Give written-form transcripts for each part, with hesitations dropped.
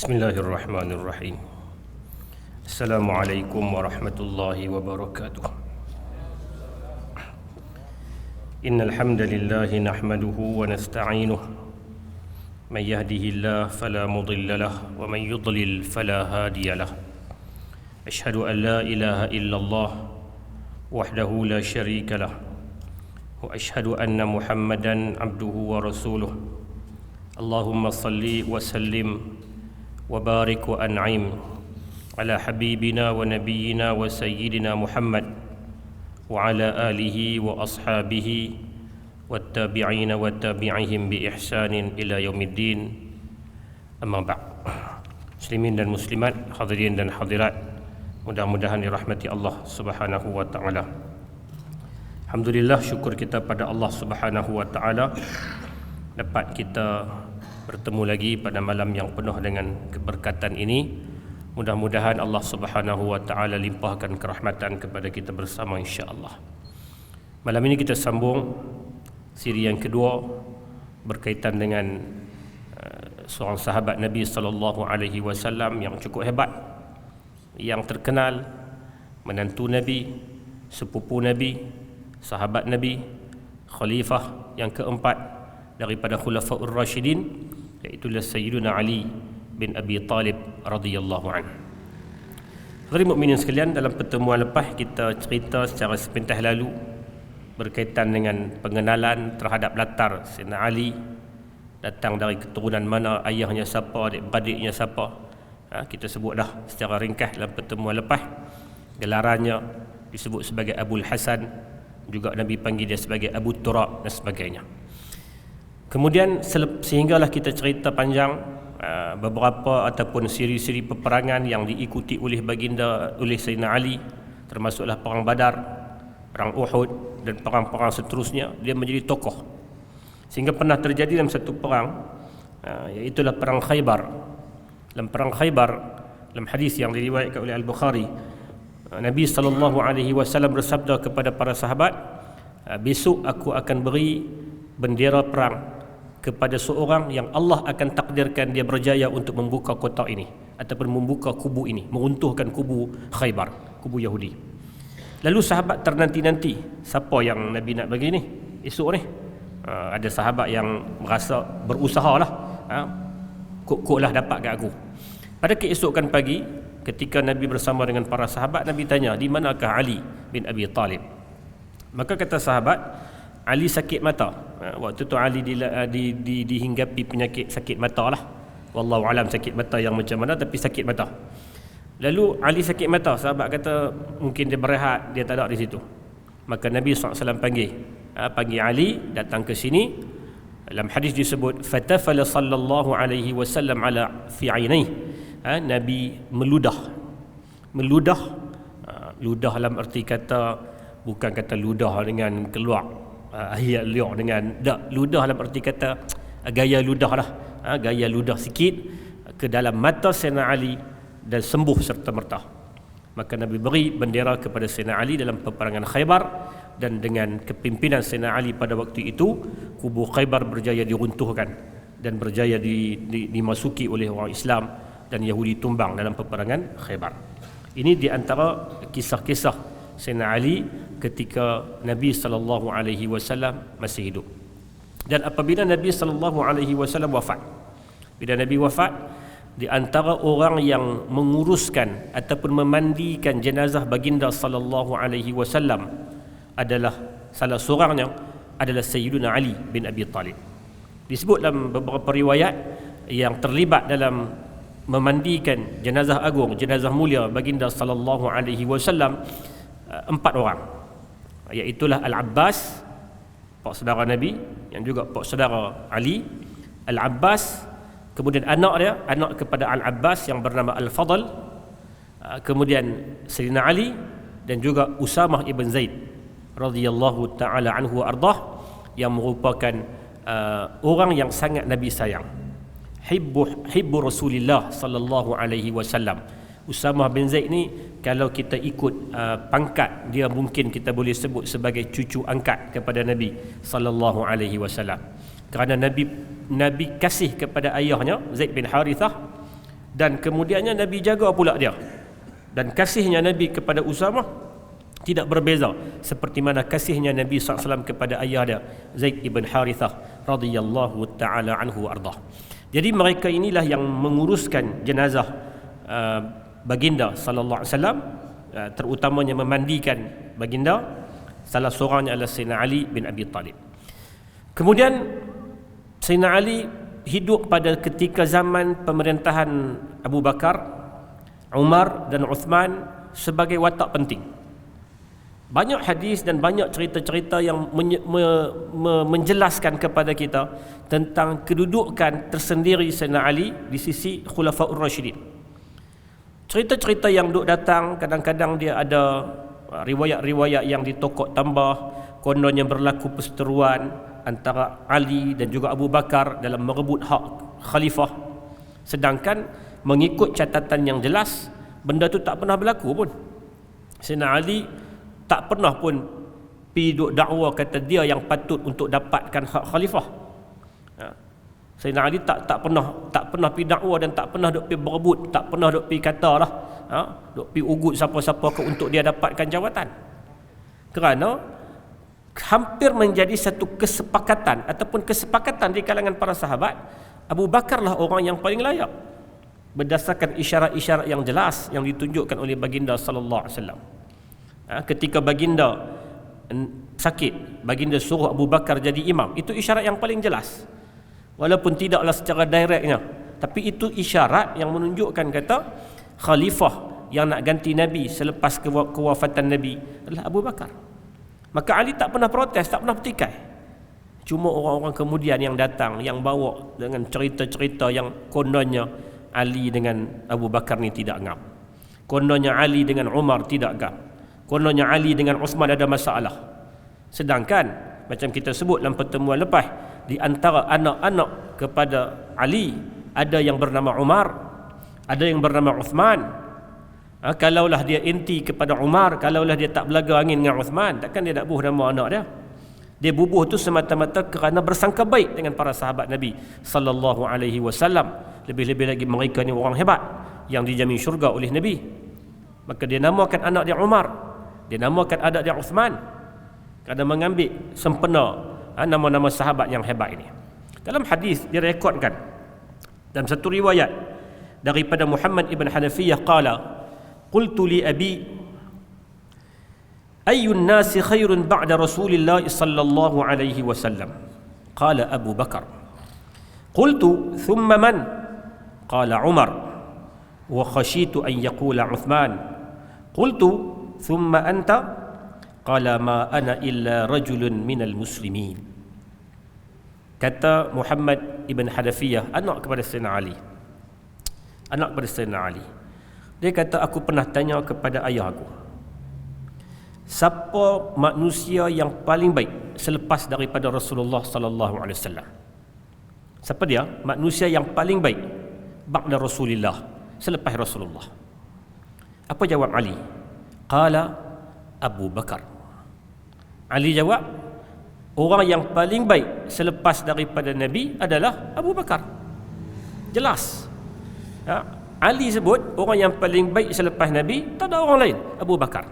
Bismillahirrahmanirrahim. Assalamualaikum warahmatullahi wabarakatuh. Innal hamdalillahi nahmaduhu wa nasta'inuhu. Man yahdihillahu fala mudilla lahu wa man yudlil fala hadiya lahu. Asyhadu an la ilaha illallah wahdahu la syarika lahu wa asyhadu anna Muhammadan abduhu wa rasuluh. Allahumma salli wa sallim وبارك وأنعم على حبيبنا ونبينا وسيدنا محمد وعلى آله وأصحابه والتابعين والتابعيهم بإحسان إلى يوم الدين. أما بعد. Muslimin dan muslimat, hadirin dan hadirat, mudah-mudahan dirahmati Allah Subhanahu wa taala. Alhamdulillah, syukur kita pada Allah Subhanahu wa taala dapat kita bertemu lagi pada malam yang penuh dengan keberkatan ini. Mudah-mudahan Allah Subhanahu wa taala limpahkan kerahmatan kepada kita bersama insya-Allah. Malam ini kita sambung siri yang kedua berkaitan dengan seorang sahabat Nabi sallallahu alaihi wasallam yang cukup hebat, yang terkenal, menantu Nabi, sepupu Nabi, sahabat Nabi, khalifah yang keempat daripada Khulafaur Rasyidin, iaitu Sayyiduna Ali bin Abi Talib radhiyallahu anhu. Hadirin mukminin sekalian, dalam pertemuan lepas kita cerita secara sepintas lalu berkaitan dengan pengenalan terhadap latar Sayyidina Ali, datang dari keturunan mana, ayahnya siapa, adik-beradiknya siapa. Kita sebut dah secara ringkas dalam pertemuan lepas. Gelarannya disebut sebagai Abul Hasan, juga Nabi panggil dia sebagai Abu Turab dan sebagainya. Kemudian sehinggalah kita cerita panjang beberapa ataupun siri-siri peperangan yang diikuti oleh Sayyidina Ali, termasuklah perang Badar, perang Uhud dan perang-perang seterusnya. Dia menjadi tokoh sehingga pernah terjadi dalam satu perang, iaitulah perang Khaybar. Dalam perang Khaybar, dalam hadis yang diriwayatkan oleh Al-Bukhari, Nabi SAW bersabda kepada para sahabat, besok aku akan beri bendera perang kepada seorang yang Allah akan takdirkan dia berjaya untuk membuka kota ini ataupun membuka kubu ini, meruntuhkan kubu Khaybar, kubu Yahudi. Lalu sahabat ternanti-nanti, siapa yang Nabi nak bagi ni esok ni? Ada sahabat yang merasa berusahalah, kok-koklah dapat kat aku. Pada keesokan pagi, ketika Nabi bersama dengan para sahabat, Nabi tanya, di manakah Ali bin Abi Talib? Maka kata sahabat, Ali sakit mata. Waktu tu Ali dihinggapi penyakit sakit mata lah. Wallahu alam sakit mata yang macam mana, tapi sakit mata. Lalu Ali sakit mata, sahabat kata mungkin dia berehat, dia tak ada di situ. Maka Nabi SAW panggil Ali datang ke sini. Dalam hadis disebut fatafala sallallahu alaihi wasallam ala fi ainai. Nabi meludah. Ludah dalam arti kata bukan kata ludah dengan keluar air liur dengan ludah dalam arti kata gaya ludah lah, gaya ludah sikit ke dalam mata Sayyidina Ali dan sembuh serta merta. Maka Nabi beri bendera kepada Sayyidina Ali dalam peperangan Khaybar, dan dengan kepimpinan Sayyidina Ali pada waktu itu, kubu Khaybar berjaya diruntuhkan dan berjaya dimasuki oleh orang Islam, dan Yahudi tumbang dalam peperangan Khaybar. Ini di antara kisah-kisah Sayyidina Ali ketika Nabi SAW masih hidup. Dan apabila Nabi SAW wafat, bila Nabi wafat, di antara orang yang menguruskan ataupun memandikan jenazah baginda SAW adalah salah seorangnya adalah Sayyiduna Ali bin Abi Talib. Disebut dalam beberapa riwayat yang terlibat dalam memandikan jenazah agung, jenazah mulia baginda SAW, 4 orang, iaitulah Al-Abbas, pak saudara Nabi, yang juga pak saudara Ali. Al-Abbas, kemudian anak kepada Al-Abbas yang bernama Al-Fadl, kemudian Sayyidina Ali, dan juga Usamah ibn Zaid radhiyallahu taala anhu wa ardah, yang merupakan orang yang sangat Nabi sayang, hibbu Rasulillah sallallahu alaihi wasallam. Usamah bin Zaid ni, kalau kita ikut pangkat dia, mungkin kita boleh sebut sebagai cucu angkat kepada Nabi sallallahu alaihi wasallam. Kerana Nabi kasih kepada ayahnya Zaid bin Harithah Dan kemudiannya Nabi jaga pula dia. Dan kasihnya Nabi kepada Usamah tidak berbeza seperti mana kasihnya Nabi SAW kepada ayah dia Zaid ibn Harithah radhiyallahu ta'ala anhu ardah. Jadi mereka inilah yang menguruskan jenazah baginda sallallahu alaihi wasallam, terutamanya memandikan baginda. Salah seorangnya adalah Sayyidina Ali bin Abi Talib. Kemudian Sayyidina Ali hidup pada ketika zaman pemerintahan Abu Bakar, Umar dan Uthman sebagai watak penting. Banyak hadis dan banyak cerita-cerita yang menjelaskan kepada kita tentang kedudukan tersendiri Sayyidina Ali di sisi Khulafaur Rasyidin. Cerita-cerita yang duk datang, kadang-kadang dia ada riwayat-riwayat yang ditokok tambah, kononnya berlaku perseteruan antara Ali dan juga Abu Bakar dalam merebut hak khalifah. Sedangkan mengikut catatan yang jelas, benda tu tak pernah berlaku pun. Sayyidina Ali tak pernah pun pergi duk dakwa kata dia yang patut untuk dapatkan hak khalifah. Sayyidina Ali tak pernah pergi dakwa dan tak pernah duk pergi berebut, tak pernah duk pergi kata lah, duk pergi ugut siapa-siapa ke untuk dia dapatkan jawatan. Kerana hampir menjadi satu kesepakatan ataupun kesepakatan di kalangan para sahabat, Abu Bakar lah orang yang paling layak berdasarkan isyarat-isyarat yang jelas yang ditunjukkan oleh baginda sallallahu alaihi wasallam. Ketika baginda sakit, baginda suruh Abu Bakar jadi imam. Itu isyarat yang paling jelas, walaupun tidaklah secara direktnya, tapi itu isyarat yang menunjukkan kata khalifah yang nak ganti Nabi selepas kewafatan Nabi adalah Abu Bakar. Maka Ali tak pernah protes, tak pernah bertikai. Cuma orang-orang kemudian yang datang, yang bawa dengan cerita-cerita yang kononnya Ali dengan Abu Bakar ni tidak ngam, kononnya Ali dengan Umar tidak ngam, kononnya Ali dengan Uthman ada masalah. Sedangkan macam kita sebut dalam pertemuan lepas, di antara anak-anak kepada Ali ada yang bernama Umar, ada yang bernama Uthman. Kalaulah dia inti kepada Umar, kalaulah dia tak belaga angin dengan Uthman, takkan dia nak bubuh nama anak dia. Dia bubuh tu semata-mata kerana bersangka baik dengan para sahabat Nabi sallallahu alaihi wasallam. Lebih-lebih lagi mereka ni orang hebat yang dijamin syurga oleh Nabi. Maka dia namakan anak dia Umar, dia namakan anak dia Uthman, kerana mengambil sempena nama-nama sahabat yang hebat ini. Dalam hadis direkodkan dalam satu riwayat daripada Muhammad ibn Hanafiyah qala qultu li abi ayyun nasi khairun ba'da Rasulillah sallallahu alaihi wasallam qala Abu Bakar qultu thumma man qala Umar wa khashitu an yaqula Uthman qultu thumma anta qala ma ana illa rajulun minal muslimin. Kata Muhammad ibn Hanafiyah, anak kepada Sayyidina Ali, anak kepada Sayyidina Ali, dia kata, aku pernah tanya kepada ayah aku, siapa manusia yang paling baik selepas daripada Rasulullah sallallahu alaihi wasallam? Siapa dia manusia yang paling baik ba'da Rasulillah, selepas Rasulullah? Apa jawab Ali? Qala Abu Bakar. Ali jawab, orang yang paling baik selepas daripada Nabi adalah Abu Bakar. Jelas. Ali sebut orang yang paling baik selepas Nabi, tak ada orang lain, Abu Bakar.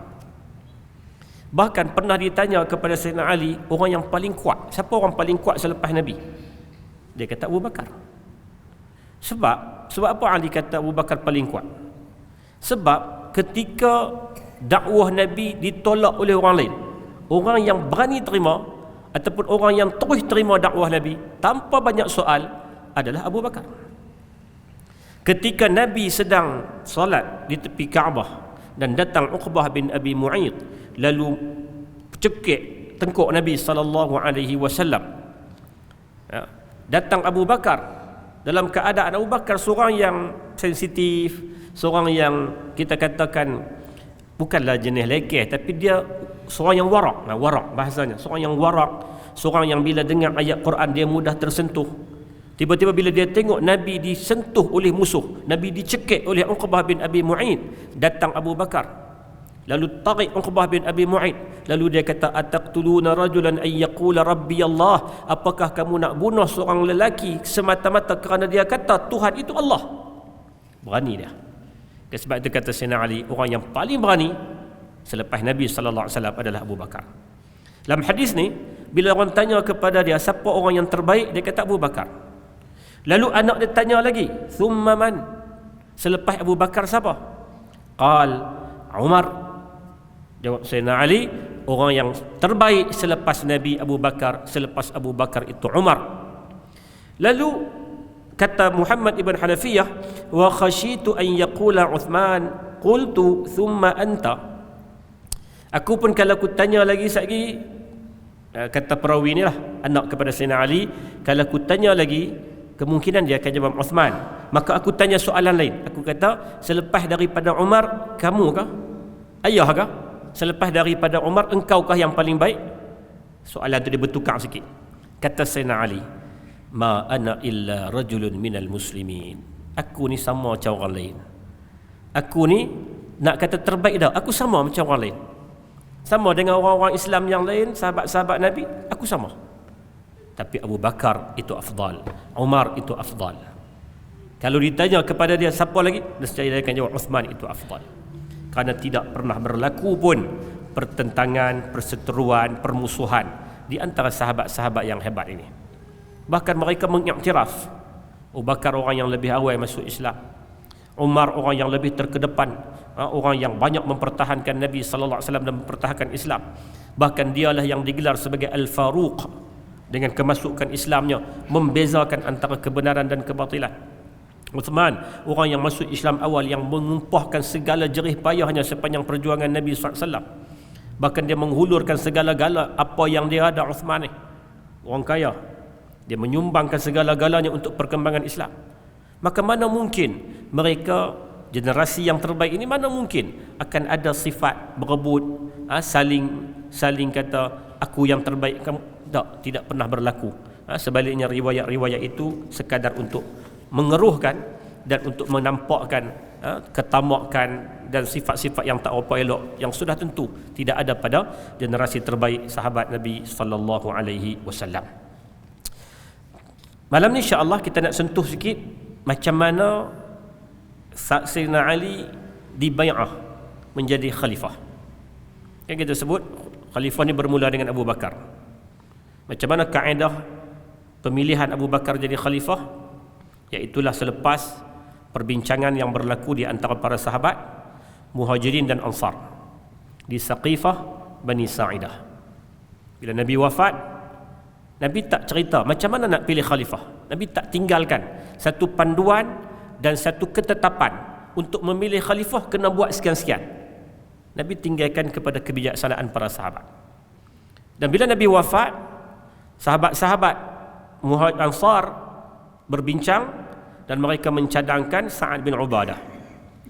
Bahkan pernah ditanya kepada Sayyidina Ali, orang yang paling kuat, siapa orang paling kuat selepas Nabi? Dia kata Abu Bakar. Sebab apa Ali kata Abu Bakar paling kuat? Sebab ketika dakwah Nabi ditolak oleh orang lain, orang yang berani terima ataupun orang yang terus terima dakwah Nabi tanpa banyak soal adalah Abu Bakar. Ketika Nabi sedang solat di tepi Kaabah dan datang Uqbah bin Abi Mu'ayth lalu cekik tengkuk Nabi sallallahu alaihi wasallam, datang Abu Bakar dalam keadaan Abu Bakar seorang yang sensitif, seorang yang kita katakan bukanlah jenis lekeh, tapi dia seorang yang warak. Warak bahasanya, seorang yang warak, seorang yang bila dengar ayat Quran dia mudah tersentuh. Tiba-tiba bila dia tengok Nabi disentuh oleh musuh, Nabi dicekik oleh Uqbah bin Abi Mu'ayth, datang Abu Bakar lalu tarik Uqbah bin Abi Mu'ayth, lalu dia kata, ataqtuluna rajulan ay yaqula rabbi Allah, apakah kamu nak bunuh seorang lelaki semata-mata kerana dia kata Tuhan itu Allah? Berani dia. Sebab itu kata Sayyidina Ali, orang yang paling berani selepas Nabi sallallahu alaihi wasallam adalah Abu Bakar. Dalam hadis ni, bila orang tanya kepada dia siapa orang yang terbaik, dia kata Abu Bakar. Lalu anak dia tanya lagi, "Thumma man?" Selepas Abu Bakar siapa? Qal Umar. Jawab Sayyidina Ali, orang yang terbaik selepas Nabi Abu Bakar, selepas Abu Bakar itu Umar. Lalu kata Muhammad ibn Hanafiyah, "Wa khasyitu an yaqula Uthman, qultu thumma anta." Aku pun kalau aku tanya lagi sekali, kata perawi ni lah, anak kepada Sayyidina Ali, kalau aku tanya lagi, kemungkinan dia akan jawab Uthman. Maka aku tanya soalan lain. Aku kata, selepas daripada Umar, kamu kah? Ayah kah? Selepas daripada Umar, engkau kah yang paling baik? Soalan tu dia bertukar sikit. Kata Sayyidina Ali, "Ma ana illa rajulun minal muslimin." Aku ni sama macam orang lain. Aku ni nak kata terbaik dah, aku sama macam orang lain. Sama dengan orang-orang Islam yang lain, sahabat-sahabat Nabi, aku sama. Tapi Abu Bakar itu afdal, Umar itu afdal. Kalau ditanya kepada dia siapa lagi, nescaya dia akan jawab Uthman itu afdal. Kerana tidak pernah berlaku pun pertentangan, perseteruan, permusuhan di antara sahabat-sahabat yang hebat ini. Bahkan mereka mengiktiraf Abu Bakar orang yang lebih awal masuk Islam, Umar orang yang lebih terkedepan, orang yang banyak mempertahankan Nabi sallallahu alaihi wasallam dan mempertahankan Islam. Bahkan dialah yang digelar sebagai Al-Faruq dengan kemasukan Islamnya, membezakan antara kebenaran dan kebatilan. Uthman orang yang masuk Islam awal, yang mengumpahkan segala jerih payahnya sepanjang perjuangan Nabi SAW. Bahkan dia menghulurkan segala-gala apa yang dia ada. Uthman ni orang kaya, dia menyumbangkan segala-galanya untuk perkembangan Islam. Maka mana mungkin mereka, generasi yang terbaik ini, mana mungkin akan ada sifat berebut, saling kata aku yang terbaik, kamu tak, tidak pernah berlaku. Sebaliknya riwayat-riwayat itu sekadar untuk mengeruhkan dan untuk menampakkan ketamakan dan sifat-sifat yang tak apa elok yang sudah tentu tidak ada pada generasi terbaik sahabat Nabi sallallahu alaihi wasallam. Malam ni insya-Allah kita nak sentuh sikit macam mana Sayyidina Ali dibai'ah menjadi khalifah. Kan kita sebut khalifah ni bermula dengan Abu Bakar. Macam mana kaedah pemilihan Abu Bakar jadi khalifah? Iaitulah selepas perbincangan yang berlaku di antara para sahabat Muhajirin dan Ansar di Saqifah Bani Sa'idah. Bila Nabi wafat, Nabi tak cerita macam mana nak pilih khalifah. Nabi tak tinggalkan satu panduan dan satu ketetapan untuk memilih khalifah kena buat sekian-sekian. Nabi tinggalkan kepada kebijaksanaan para sahabat. Dan bila Nabi wafat, sahabat-sahabat Muhajirin Ansar berbincang dan mereka mencadangkan Sa'ad bin Ubadah,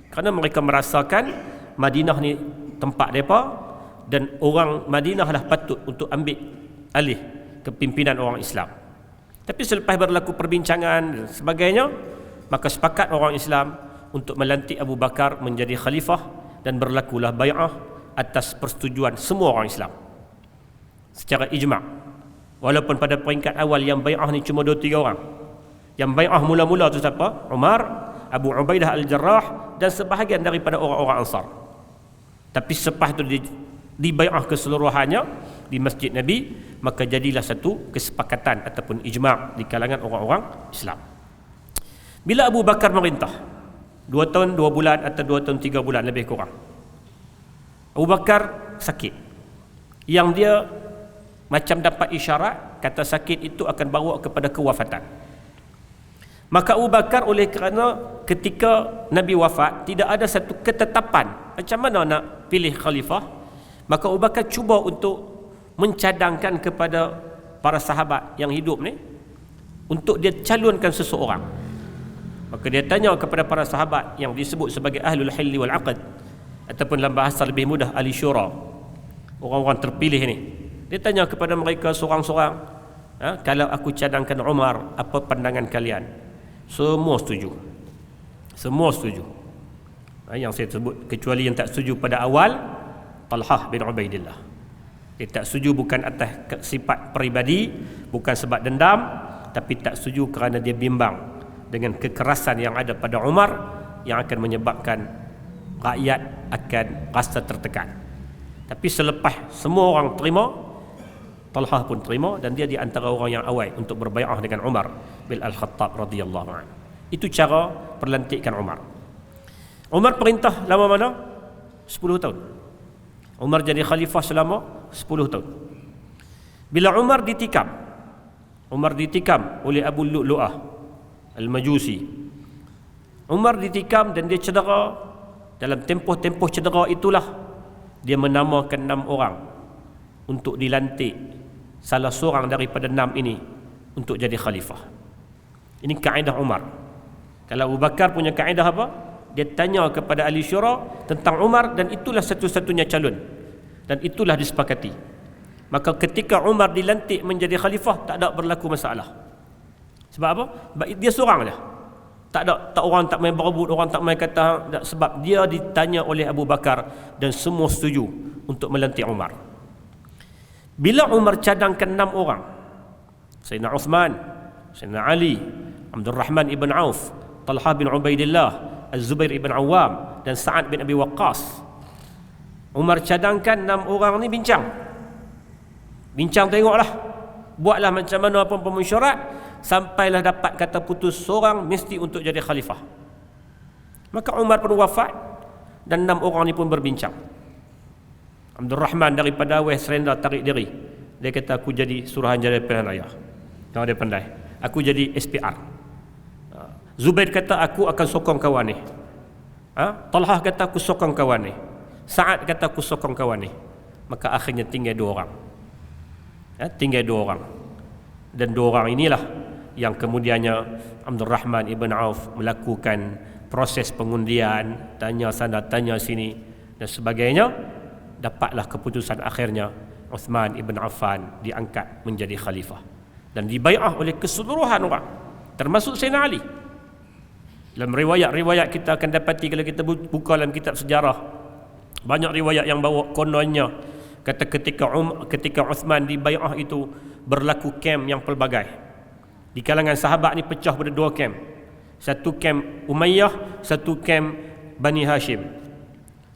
kerana mereka merasakan Madinah ni tempat mereka dan orang Madinah lah patut untuk ambil alih kepimpinan orang Islam. Tapi selepas berlaku perbincangan dan sebagainya, maka sepakat orang Islam untuk melantik Abu Bakar menjadi khalifah dan berlakulah bai'ah atas persetujuan semua orang Islam secara ijma'. Walaupun pada peringkat awal yang bai'ah ni cuma 2-3 orang. Yang bai'ah mula-mula tu siapa? Umar, Abu Ubaidah Al-Jarrah dan sebahagian daripada orang-orang Ansar. Tapi selepas tu di bai'ah keseluruhannya di Masjid Nabi, maka jadilah satu kesepakatan ataupun ijma' di kalangan orang-orang Islam. Bila Abu Bakar merintah 2 tahun 2 bulan atau 2 tahun 3 bulan lebih kurang, Abu Bakar sakit, yang dia macam dapat isyarat kata sakit itu akan bawa kepada kewafatan. Maka Abu Bakar oleh kerana ketika Nabi wafat tidak ada satu ketetapan macam mana nak pilih khalifah, maka Abu Bakar cuba untuk mencadangkan kepada para sahabat yang hidup ni untuk dia calonkan seseorang. Maka dia tanya kepada para sahabat yang disebut sebagai Ahlul Hilli wal Aqd, ataupun dalam bahasa lebih mudah Ahli Syura, orang-orang terpilih ni. Dia tanya kepada mereka seorang-seorang, kalau aku cadangkan Umar, apa pandangan kalian? Semua setuju. Semua setuju. Yang saya sebut, kecuali yang tak setuju pada awal, Talhah bin Ubaidillah. Dia tak setuju bukan atas sifat peribadi, bukan sebab dendam, tapi tak setuju kerana dia bimbang dengan kekerasan yang ada pada Umar yang akan menyebabkan rakyat akan rasa tertekan. Tapi selepas semua orang terima, Talhah pun terima, dan dia di antara orang yang awal untuk berbai'ah dengan Umar bin Al-Khattab radhiyallahu anhu. Itu cara perlantikan Umar. Umar perintah lama mana? 10 tahun. Umar jadi khalifah selama 10 tahun. Bila Umar ditikam oleh Abu Lu'lu'ah Al-Majusi. Umar ditikam dan dia cedera. Dalam tempoh-tempoh cedera itulah dia menamakan 6 orang untuk dilantik, salah seorang daripada 6 ini untuk jadi khalifah. Ini kaedah Umar. Kalau Abu Bakar punya kaedah apa? Dia tanya kepada ahli syura tentang Umar, dan itulah satu-satunya calon, dan itulah disepakati. Maka ketika Umar dilantik menjadi khalifah, tak ada berlaku masalah. Sebab apa? Sebab dia seorang saja. Tak orang tak main berebut, orang tak main kata, sebab dia ditanya oleh Abu Bakar dan semua setuju untuk melantik Umar. Bila Umar cadangkan 6 orang, Sayyidina Uthman, Sayyidina Ali, Abdul Rahman ibn Auf, Talha bin Ubaidillah, Az-Zubair ibn Awam dan Sa'ad bin Abi Waqqas. Umar cadangkan 6 orang ni bincang tengoklah, buatlah macam mana pun pemesyuarat, sampailah dapat kata putus seorang mesti untuk jadi khalifah. Maka Umar pun wafat dan 6 orang ni pun berbincang. Abdul Rahman daripada Awais Serenda tarik diri. Dia kata, aku jadi Suruhanjaya Pilihan Raya. Kalau dia pandai, aku jadi SPR. Zubair kata, aku akan sokong kawan ni. Talhah kata, aku sokong kawan ni. Sa'ad kata, aku sokong kawan ni. Maka akhirnya tinggal 2 orang. Tinggal 2 orang. Dan 2 orang inilah yang kemudiannya Abdul Rahman ibn Auf melakukan proses pengundian, tanya sana tanya sini dan sebagainya. Dapatlah keputusan akhirnya Uthman ibn Affan diangkat menjadi khalifah dan dibai'ah oleh keseluruhan orang, termasuk Sayyidina Ali. Dalam riwayat-riwayat kita akan dapati, kalau kita buka dalam kitab sejarah, banyak riwayat yang bawa kononnya kata ketika Uthman dibai'ah itu berlaku kem yang pelbagai. Di kalangan sahabat ni pecah pada 2 kem. Satu kem Umayyah, satu kem Bani Hashim.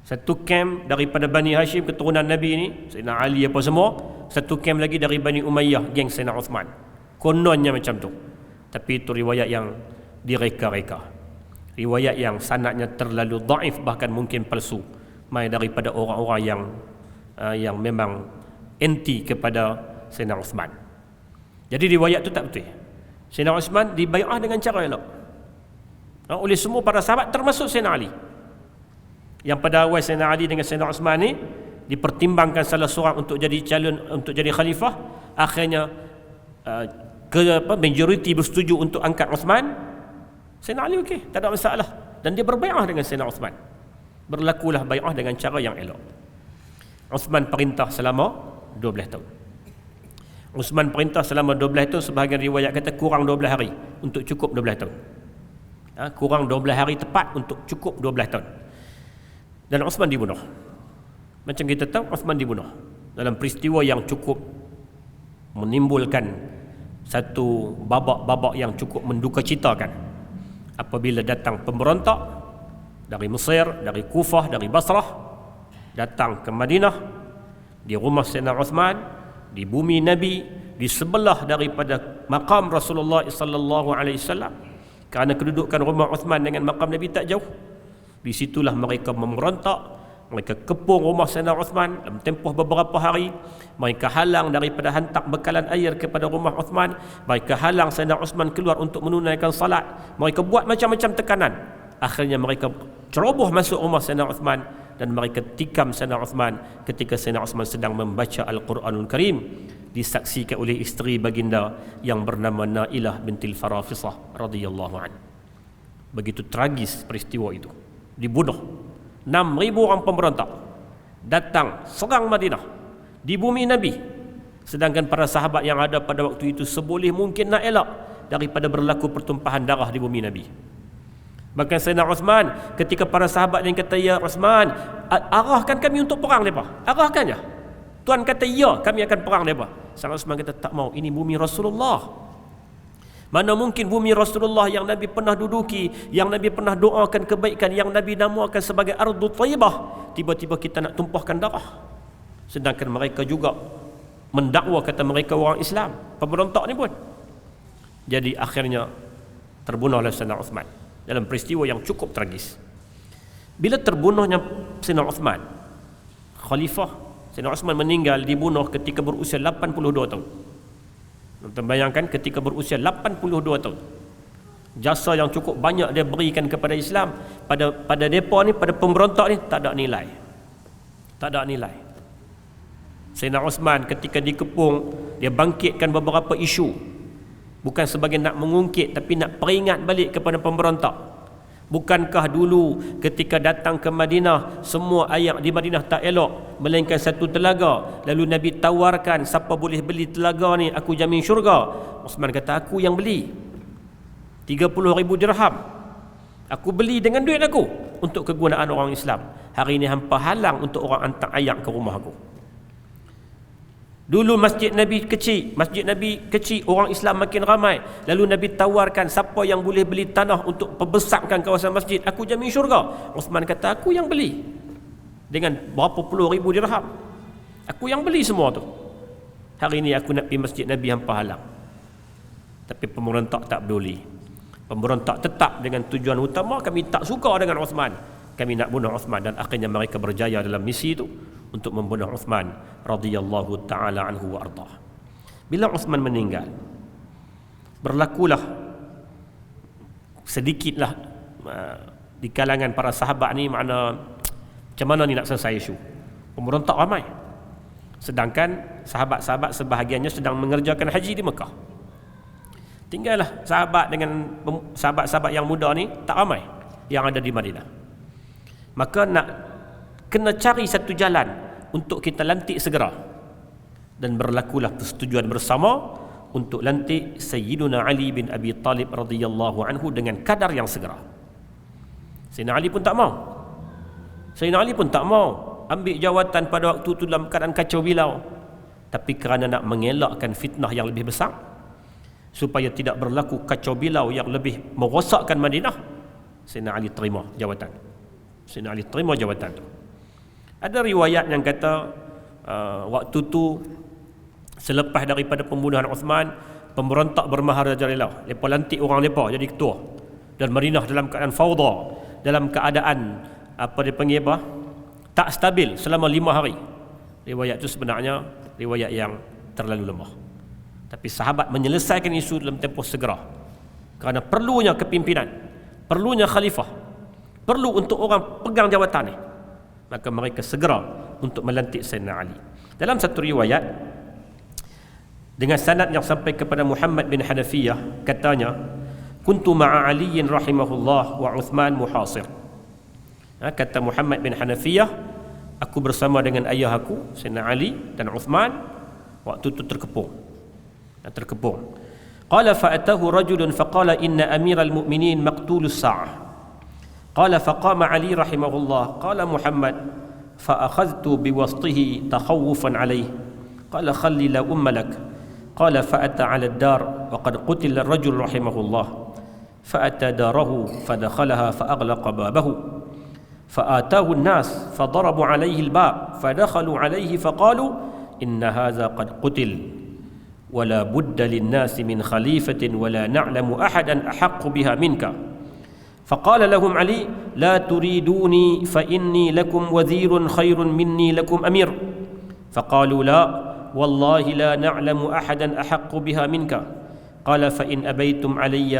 Satu kem daripada Bani Hashim, keturunan Nabi ni, Sayyidina Ali apa semua. Satu kem lagi dari Bani Umayyah, geng Sayyidina Uthman. Kononnya macam tu. Tapi itu riwayat yang direka-reka. Riwayat yang sanadnya terlalu dhaif, bahkan mungkin palsu. Mai daripada orang-orang yang memang anti kepada Sayyidina Uthman. Jadi riwayat tu tak betul. Sayyidina Uthman dibai'ah dengan cara elok oleh semua para sahabat, termasuk Sayyidina Ali. Yang pada awal Sayyidina Ali dengan Sayyidina Uthman ni dipertimbangkan salah seorang untuk jadi calon, untuk jadi khalifah. Akhirnya majoriti bersetuju untuk angkat Uthman. Sayyidina Ali okey, tak ada masalah, dan dia berbai'ah dengan Sayyidina Uthman. Berlakulah bai'ah dengan cara yang elok. Uthman perintah selama 12 tahun. Uthman perintah selama 12 tahun, sebahagian riwayat kata kurang 12 hari untuk cukup 12 tahun. Kurang 12 hari tepat untuk cukup 12 tahun. Dan Uthman dibunuh. Macam kita tahu, Uthman dibunuh dalam peristiwa yang cukup menimbulkan satu babak-babak yang cukup mendukacitakan. Apabila datang pemberontak dari Mesir, dari Kufah, dari Basrah, datang ke Madinah, di rumah Sayyidina Uthman, di bumi Nabi, di sebelah daripada makam Rasulullah sallallahu alaihi wasallam. Kerana kedudukan rumah Uthman dengan makam Nabi tak jauh. Di situlah mereka memberontak, mereka kepung rumah Sayyidina Uthman dalam tempoh beberapa hari. Mereka halang daripada hantar bekalan air kepada rumah Uthman. Mereka halang Sayyidina Uthman keluar untuk menunaikan salat. Mereka buat macam-macam tekanan. Akhirnya mereka ceroboh masuk rumah Sayyidina Uthman dan mereka tikam Sayyidina Uthman ketika Sayyidina Uthman sedang membaca Al-Quranul Karim, disaksikan oleh isteri baginda yang bernama Nailah bintil Farafisah radhiyallahu anha. Begitu tragis peristiwa itu. Dibunuh 6,000 orang pemberontak datang serang Madinah di bumi Nabi, sedangkan para sahabat yang ada pada waktu itu seboleh mungkin nak elak daripada berlaku pertumpahan darah di bumi Nabi. Bahkan Sayyidina Uthman, ketika para sahabat yang kata, ya Uthman, arahkan kami untuk perang mereka, arahkan je. Tuan kata ya, kami akan perang mereka. Sayyidina Uthman kata, tak mau, ini bumi Rasulullah. Mana mungkin bumi Rasulullah yang Nabi pernah duduki, yang Nabi pernah doakan kebaikan, yang Nabi namakan sebagai Ardu Thayyibah, tiba-tiba kita nak tumpahkan darah. Sedangkan mereka juga mendakwa kata mereka orang Islam, pemberontak ni pun. Jadi akhirnya terbunuhlah Sayyidina Uthman dalam peristiwa yang cukup tragis. Bila terbunuhnya Sayyidina Uthman, Khalifah Sayyidina Uthman meninggal, dibunuh ketika berusia 82 tahun. Tuan bayangkan, ketika berusia 82 tahun, jasa yang cukup banyak dia berikan kepada Islam. Pada depa ni, pada pemberontak ni, tak ada nilai. Tak ada nilai. Sayyidina Uthman ketika dikepung, dia bangkitkan beberapa isu, bukan sebagai nak mengungkit, tapi nak peringat balik kepada pemberontak. Bukankah dulu ketika datang ke Madinah, semua air di Madinah tak elok, melainkan satu telaga. Lalu Nabi tawarkan, siapa boleh beli telaga ni, aku jamin syurga. Uthman kata, aku yang beli, 30,000 dirham, aku beli dengan duit aku untuk kegunaan orang Islam. Hari ini hampa halang untuk orang hantar air ke rumah aku. Dulu masjid Nabi kecil, orang Islam makin ramai. Lalu Nabi tawarkan, siapa yang boleh beli tanah untuk perbesarkan kawasan masjid, aku jamin syurga. Uthman kata, aku yang beli dengan berapa puluh ribu dirham, aku yang beli semua tu. Hari ini aku nak pergi masjid Nabi, hampa halang. Tapi pemberontak tak peduli. Pemberontak tetap dengan tujuan utama, kami tak suka dengan Uthman, kami nak bunuh Uthman. Dan akhirnya mereka berjaya dalam misi itu untuk membunuh Uthman radhiyallahu taala anhu wa ardah. Bila Uthman meninggal, berlakulah sedikitlah di kalangan para sahabat ni, makna macam mana ni nak selesai isu. Pemberontak ramai, sedangkan sahabat-sahabat sebahagiannya sedang mengerjakan haji di Mekah. Tinggallah sahabat dengan sahabat-sahabat yang muda ni tak ramai yang ada di Madinah. Maka nak kena cari satu jalan untuk kita lantik segera, dan berlakulah persetujuan bersama untuk lantik Sayyiduna Ali bin Abi Talib radhiyallahu anhu dengan kadar yang segera. Sayyidina Ali pun tak mau. Sayyidina Ali pun tak mau ambil jawatan pada waktu itu dalam keadaan kacau bilau. Tapi kerana nak mengelakkan fitnah yang lebih besar, supaya tidak berlaku kacau bilau yang lebih merosakkan Madinah, Sayyidina Ali terima jawatan. Sayyidina Ali terima jawatan itu. Ada riwayat yang kata waktu tu selepas daripada pembunuhan Uthman, pemberontak bermaharajalela, mereka lantik orang mereka jadi ketua, dan Madinah dalam keadaan fawda, dalam keadaan apa dia panggil apa, tak stabil selama 5 hari. Riwayat itu sebenarnya riwayat yang terlalu lemah. Tapi sahabat menyelesaikan isu dalam tempoh segera, kerana perlunya kepimpinan, perlunya khalifah, perlu untuk orang pegang jawatan ni. Maka mereka segera untuk melantik Sayyidina Ali. Dalam satu riwayat dengan sanad yang sampai kepada Muhammad bin Hanafiyah, katanya, kuntu ma'a Aliyin rahimahullah wa Uthman muhasir. Kata Muhammad bin Hanafiyah, aku bersama dengan ayah aku Sayyidina Ali dan Uthman waktu itu terkepung. Qala fa'atahu rajulun faqala inna amiral mu'minin maqtulus sa'ah. Qala faqama Ali rahimahullah. Qala Muhammad fa'akhadhtu biwasṭihi takhawufan alayhi. Qala khalli la umma lak. Qala fa'ata 'ala ad-dar wa qad qutila ar-rajul rahimahullah. Fa'ata darahu fadakhalaha fa'aghlaqa babahu. Fa'atahu an-nas fadarabu 'alayhi al-bab fadakhalu 'alayhi faqalu inna hadha qad qutil wa la budda lin-nasi min khalifatin wa la na'lamu ahadan ahaqqu biha minka. فقال لهم علي لا تريدوني فإني لكم وزير خير مني لكم أمير. فقالوا لا والله لا نعلم أحدا أحق بها منك. قال فإن أبيتم علي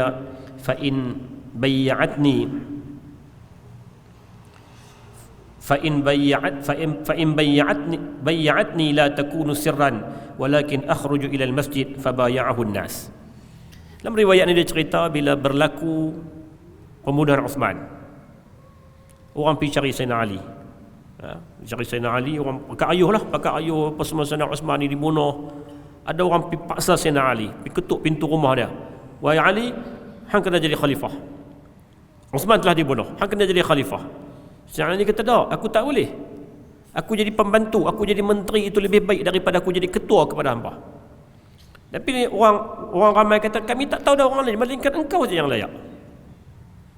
فإن بيعتني لا تكون سرا ولكن أخرج إلى المسجد فبايعه الناس. Dalam riwayat ini dia cerita bila berlaku pembunuhan Uthman, orang pergi cari Sayyidina Ali. Cari Sayyidina Ali, orang pakai ayuh apa semua Sayyidina Uthman ni dibunuh. Ada orang pergi paksa Sayyidina Ali, pergi ketuk pintu rumah dia. Wahai Ali, hang kena jadi khalifah. Uthman telah dibunuh, hang kena jadi khalifah. Sayyidina Ali kata, tak, aku tak boleh. Aku jadi pembantu, aku jadi menteri itu lebih baik daripada aku jadi ketua kepada hamba. Tapi orang ramai kata, kami tak tahu dah orang lain, melainkan engkau saja yang layak.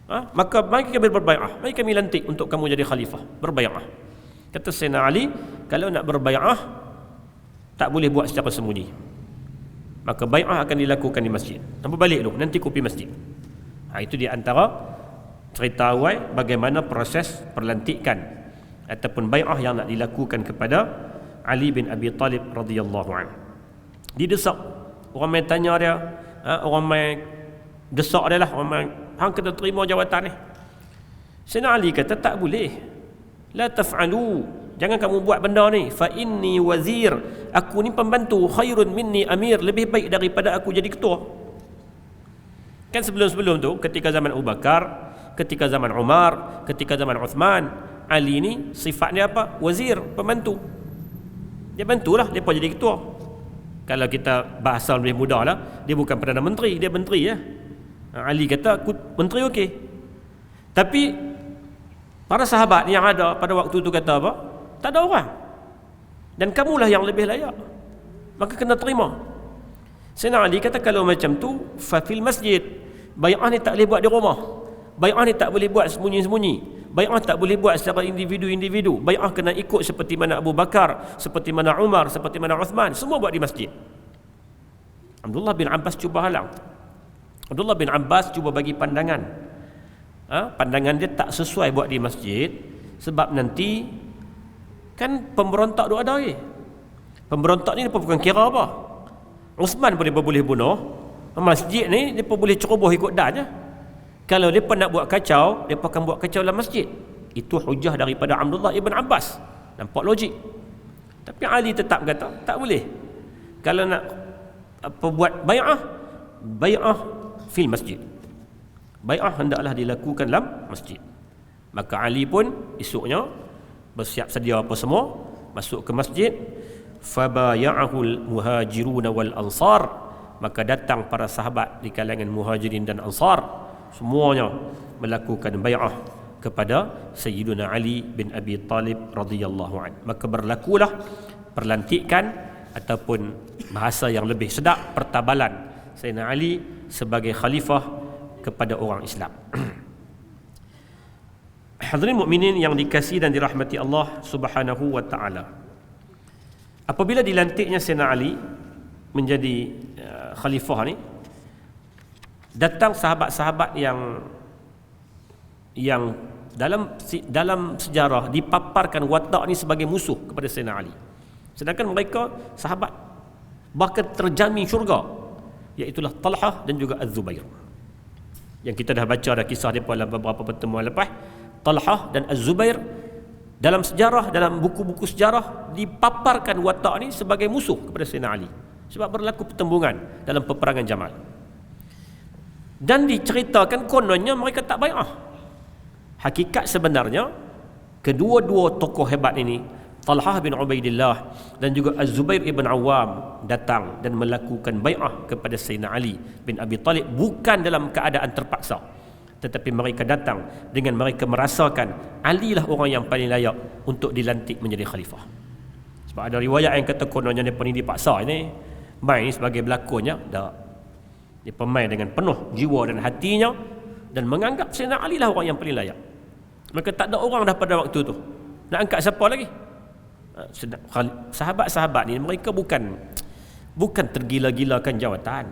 Maka mari kami berbai'ah, mari kami lantik untuk kamu jadi khalifah, berbai'ah. Kata Sayyidina Ali, kalau nak berbai'ah tak boleh buat secara sembunyi. Maka bai'ah akan dilakukan di masjid. Nampak balik dulu, nanti kopi masjid. Itu di antara cerita awal bagaimana proses perlantikan ataupun bai'ah yang nak dilakukan kepada Ali bin Abi Talib radhiyallahu anhu. Didesak, orang main tanya dia, orang main desak dia lah, orang main, hang kena terima jawatan ni. Sayyidina Ali kata tak boleh. La taf'alu, jangan kamu buat benda ni. Fa inni wazir, aku ni pembantu, khairun minni amir, lebih baik daripada aku jadi ketua. Kan sebelum-sebelum tu, ketika zaman Abu Bakar, ketika zaman Umar, ketika zaman Uthman, Ali ni sifatnya apa? Wazir, pembantu. Dia bantulah depa jadi ketua. Kalau kita bahasa lebih mudah lah, dia bukan Perdana Menteri, dia menteri ya. Ali kata aku menteri okey. Tapi para sahabat yang ada pada waktu tu kata apa? Tak ada orang. Dan kamulah yang lebih layak. Maka kena terima. Sayyidina Ali kata kalau macam tu, fa fil masjid. Bai'ah ni tak boleh buat di rumah. Bai'ah ni tak boleh buat sembunyi-sembunyi. Bai'ah tak boleh buat secara individu-individu. Bai'ah kena ikut seperti mana Abu Bakar, seperti mana Umar, seperti mana Uthman, semua buat di masjid. Abdullah bin Abbas cuba halang. Abdullah bin Abbas cuba bagi pandangan. Pandangan dia tak sesuai buat di masjid, sebab nanti kan pemberontak tu ada lagi. Pemberontak ni dia bukan kira apa. Uthman pun dia boleh bunuh. Masjid ni dia boleh ceroboh ikut dan je. Kalau mereka nak buat kacau, mereka akan buat kacau dalam masjid. Itu hujah daripada Abdullah ibn Abbas. Nampak logik. Tapi Ali tetap kata, tak boleh. Kalau nak buat bai'ah, bai'ah fil masjid. Bai'ah hendaklah dilakukan dalam masjid. Maka Ali pun esoknya bersiap sedia apa semua, masuk ke masjid. Fabaya'ahul muhajirun wal ansar. Maka datang para sahabat di kalangan muhajirin dan ansar, semuanya melakukan bai'ah kepada Sayyiduna Ali bin Abi Talib radhiyallahu anhu. Maka berlakulah perlantikan ataupun bahasa yang lebih sedap, pertabalan Sayyidina Ali sebagai khalifah kepada orang Islam. Hadirin mukminin yang dikasihi dan dirahmati Allah Subhanahu wa taala. Apabila dilantiknya Sayyidina Ali menjadi khalifah ni, datang sahabat-sahabat yang dalam sejarah dipaparkan watak ni sebagai musuh kepada Sayyidina Ali. Sedangkan mereka sahabat bahkan terjamin syurga, iaitulah Talhah dan juga Az-Zubair. Yang kita dah baca dah kisah mereka dalam beberapa pertemuan lepas. Talhah dan Az-Zubair dalam sejarah, dalam buku-buku sejarah dipaparkan watak ni sebagai musuh kepada Sayyidina Ali, sebab berlaku pertembungan dalam peperangan Jamal. Dan diceritakan kononnya mereka tak bai'ah. Hakikat sebenarnya kedua-dua tokoh hebat ini, Talhah bin Ubaidillah dan juga Az-Zubair ibn Awam, datang dan melakukan bai'ah kepada Sayyidina Ali bin Abi Talib bukan dalam keadaan terpaksa, tetapi mereka datang dengan mereka merasakan Ali lah orang yang paling layak untuk dilantik menjadi khalifah. Sebab ada riwayat yang kata kononnya mereka ni dipaksa ni, main sebagai berlakonnya, tak. Dia pemain dengan penuh jiwa dan hatinya dan menganggap Sayyidina Ali lah orang yang paling layak. Maka tak ada orang dah pada waktu tu nak angkat siapa lagi. Sahabat-sahabat ni mereka bukan tergila-gilakan jawatan.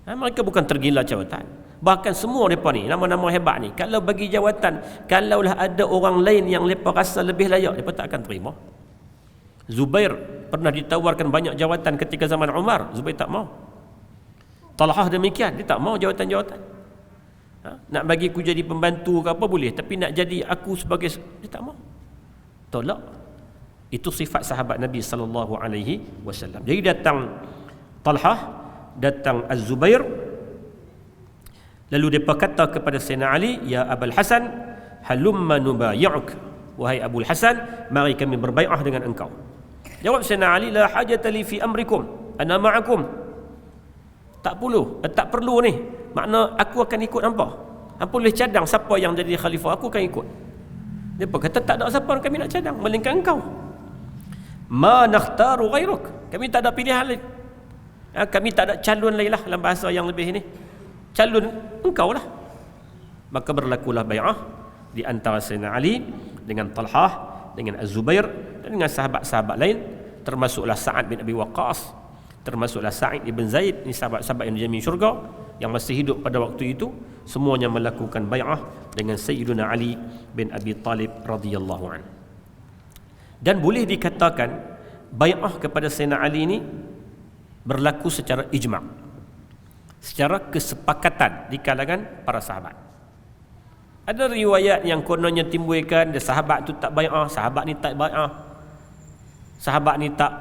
Mereka bukan tergila jawatan. Bahkan semua mereka ni, nama-nama hebat ni, kalau bagi jawatan, kalaulah ada orang lain yang mereka rasa lebih layak, mereka tak akan terima. Zubair pernah ditawarkan banyak jawatan ketika zaman Umar, Zubair tak mau. Talhah demikian, dia tak mau jawatan-jawatan. Nak bagi aku jadi pembantu ke apa boleh, tapi nak jadi aku sebagai, dia tak mau. Tolak. Itu sifat sahabat Nabi sallallahu alaihi wasallam. Jadi datang Talhah, datang Az-Zubair, lalu mereka kata kepada Sayyidina Ali, ya Abul Hasan, halumma nubayi'uk. Wahai Abul Hasan, mari kami berbai'ah dengan engkau. Jawab Sayyidina Ali, la hajata li fi amrikum, ana ma'akum. Tak perlu ni. Makna aku akan ikut hampa. Hampa boleh cadang siapa yang jadi khalifah, aku akan ikut. Dia kata tak ada siapa kami nak cadang melainkan engkau. Ma nakhtaru ghairuk. Kami tak ada pilihan lain. Kami tak ada calon lain lah, dalam bahasa yang lebih ini. Calon engkau lah. Maka berlakulah bai'ah di antara Sayyidina Ali dengan Talhah, dengan Az-Zubair dan dengan sahabat-sahabat lain, termasuklah Sa'ad bin Abi Waqqas, termasuklah Sa'id ibn Zaid, ini sahabat-sahabat yang dijamin syurga yang masih hidup pada waktu itu, semuanya melakukan bai'ah dengan Sayyidina Ali bin Abi Talib radhiyallahu anhu. Dan boleh dikatakan bai'ah kepada Sayyidina Ali ini berlaku secara ijma', secara kesepakatan di kalangan para sahabat. Ada riwayat yang kononnya timbulkan sahabat tu tak bai'ah, sahabat ni tak bai'ah, sahabat ni tak,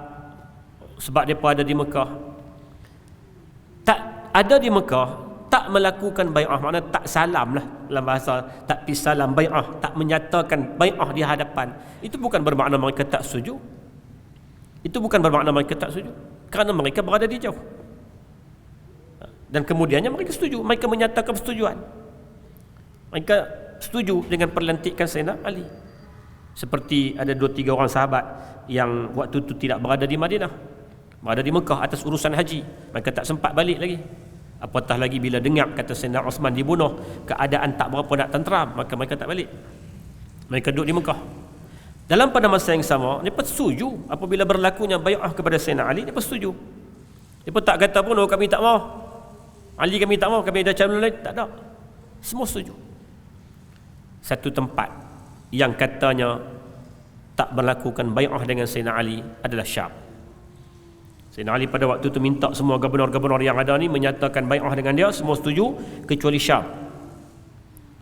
sebab mereka ada di Mekah. Tak ada di Mekah, tak melakukan bai'ah, maknanya tak salam lah, dalam bahasa tak pi salam bai'ah, tak menyatakan bai'ah di hadapan. Itu bukan bermakna mereka tak setuju. Itu bukan bermakna mereka tak setuju, kerana mereka berada di jauh. Dan kemudiannya mereka setuju, mereka menyatakan persetujuan. Mereka setuju dengan perlantikan Sayyidina Ali. Seperti ada 2-3 orang sahabat yang waktu itu tidak berada di Madinah, berada di Mekah atas urusan haji. Mereka tak sempat balik lagi. Apatah lagi bila dengar kata Sayyidina Osman dibunuh, keadaan tak berapa nak tenteram, maka mereka tak balik. Mereka duduk di Mekah. Dalam pada masa yang sama, mereka setuju apabila berlakunya bai'ah kepada Sayyidina Ali, mereka setuju. Mereka tak kata pun, oh kami tak mau, Ali kami tak mau, kami ada calon lain, tak ada. Semua setuju. Satu tempat yang katanya tak melakukan bai'ah dengan Sayyidina Ali adalah Syam. Sayyidina Ali pada waktu itu minta semua gubernur-gubernur yang ada ni menyatakan bai'ah dengan dia, semua setuju kecuali Syam.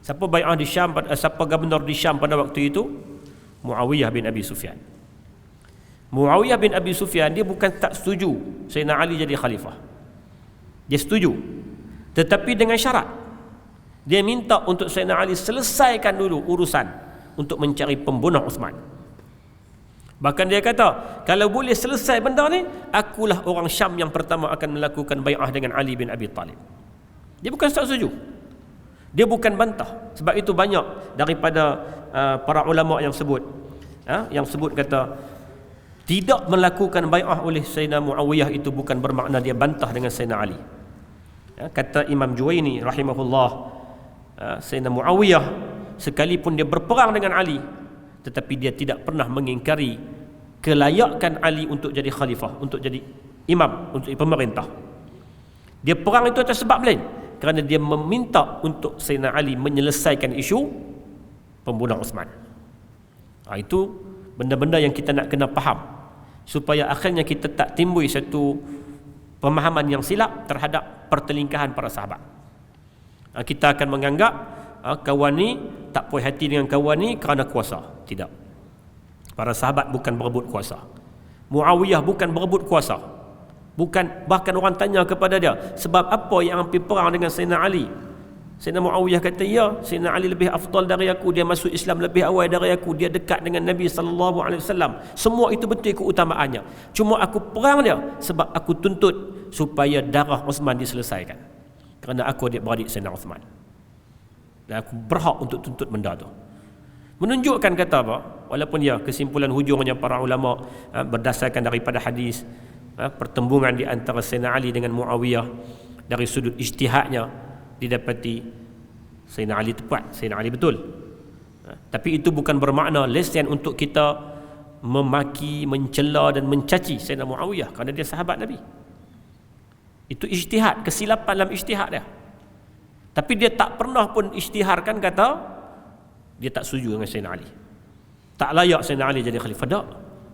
Siapa bai'ah di Syam, siapa gubernur di Syam pada waktu itu? Muawiyah bin Abi Sufyan. Muawiyah bin Abi Sufyan dia bukan tak setuju Sayyidina Ali jadi khalifah. Dia setuju, tetapi dengan syarat. Dia minta untuk Sayyidina Ali selesaikan dulu urusan untuk mencari pembunuh Uthman. Bahkan dia kata, kalau boleh selesai benda ni, akulah orang Syam yang pertama akan melakukan bai'ah dengan Ali bin Abi Talib. Dia bukan tak setuju, dia bukan bantah. Sebab itu banyak daripada para ulama yang sebut kata tidak melakukan bai'ah oleh Sayyidina Muawiyah itu bukan bermakna dia bantah dengan Sayyidina Ali. Kata Imam Juwaini rahimahullah, Sayyidina Muawiyah sekalipun dia berperang dengan Ali, tetapi dia tidak pernah mengingkari kelayakan Ali untuk jadi khalifah, untuk jadi imam, untuk pemerintah. Dia perang itu atas sebab lain, kerana dia meminta untuk Sayyidina Ali menyelesaikan isu pembunuh Uthman. Itu benda-benda yang kita nak kena faham, supaya akhirnya kita tak timbul satu pemahaman yang silap terhadap pertelingkahan para sahabat. Kita akan menganggap kawan ni tak puas hati dengan kawan ni kerana kuasa. Tidak. Para sahabat bukan berebut kuasa. Muawiyah bukan berebut kuasa. Bukan, bahkan orang tanya kepada dia, sebab apa yang hampir perang dengan Sayyidina Ali? Sayyidina Muawiyah kata, ya, Sayyidina Ali lebih afdal dari aku, dia masuk Islam lebih awal dari aku, dia dekat dengan Nabi SAW. Semua itu betul keutamaannya. Cuma aku perang dia sebab aku tuntut supaya darah Uthman diselesaikan. Kerana aku adik-beradik Sayyidina Uthman, dan aku berhak untuk tuntut benda tu. Menunjukkan kata apa? Walaupun ya kesimpulan hujungnya para ulama berdasarkan daripada hadis pertembungan di antara Sayyidina Ali dengan Muawiyah, dari sudut ijtihadnya didapati Sayyidina Ali tepat, Sayyidina Ali betul. Tapi itu bukan bermakna lesen untuk kita memaki, mencela dan mencaci Sayyidina Muawiyah kerana dia sahabat Nabi. Itu ijtihad, kesilapan dalam ijtihad dia. Tapi dia tak pernah pun isytiharkan kata dia tak setuju dengan Sayyidina Ali, tak layak Sayyidina Ali jadi khalifah. Tak,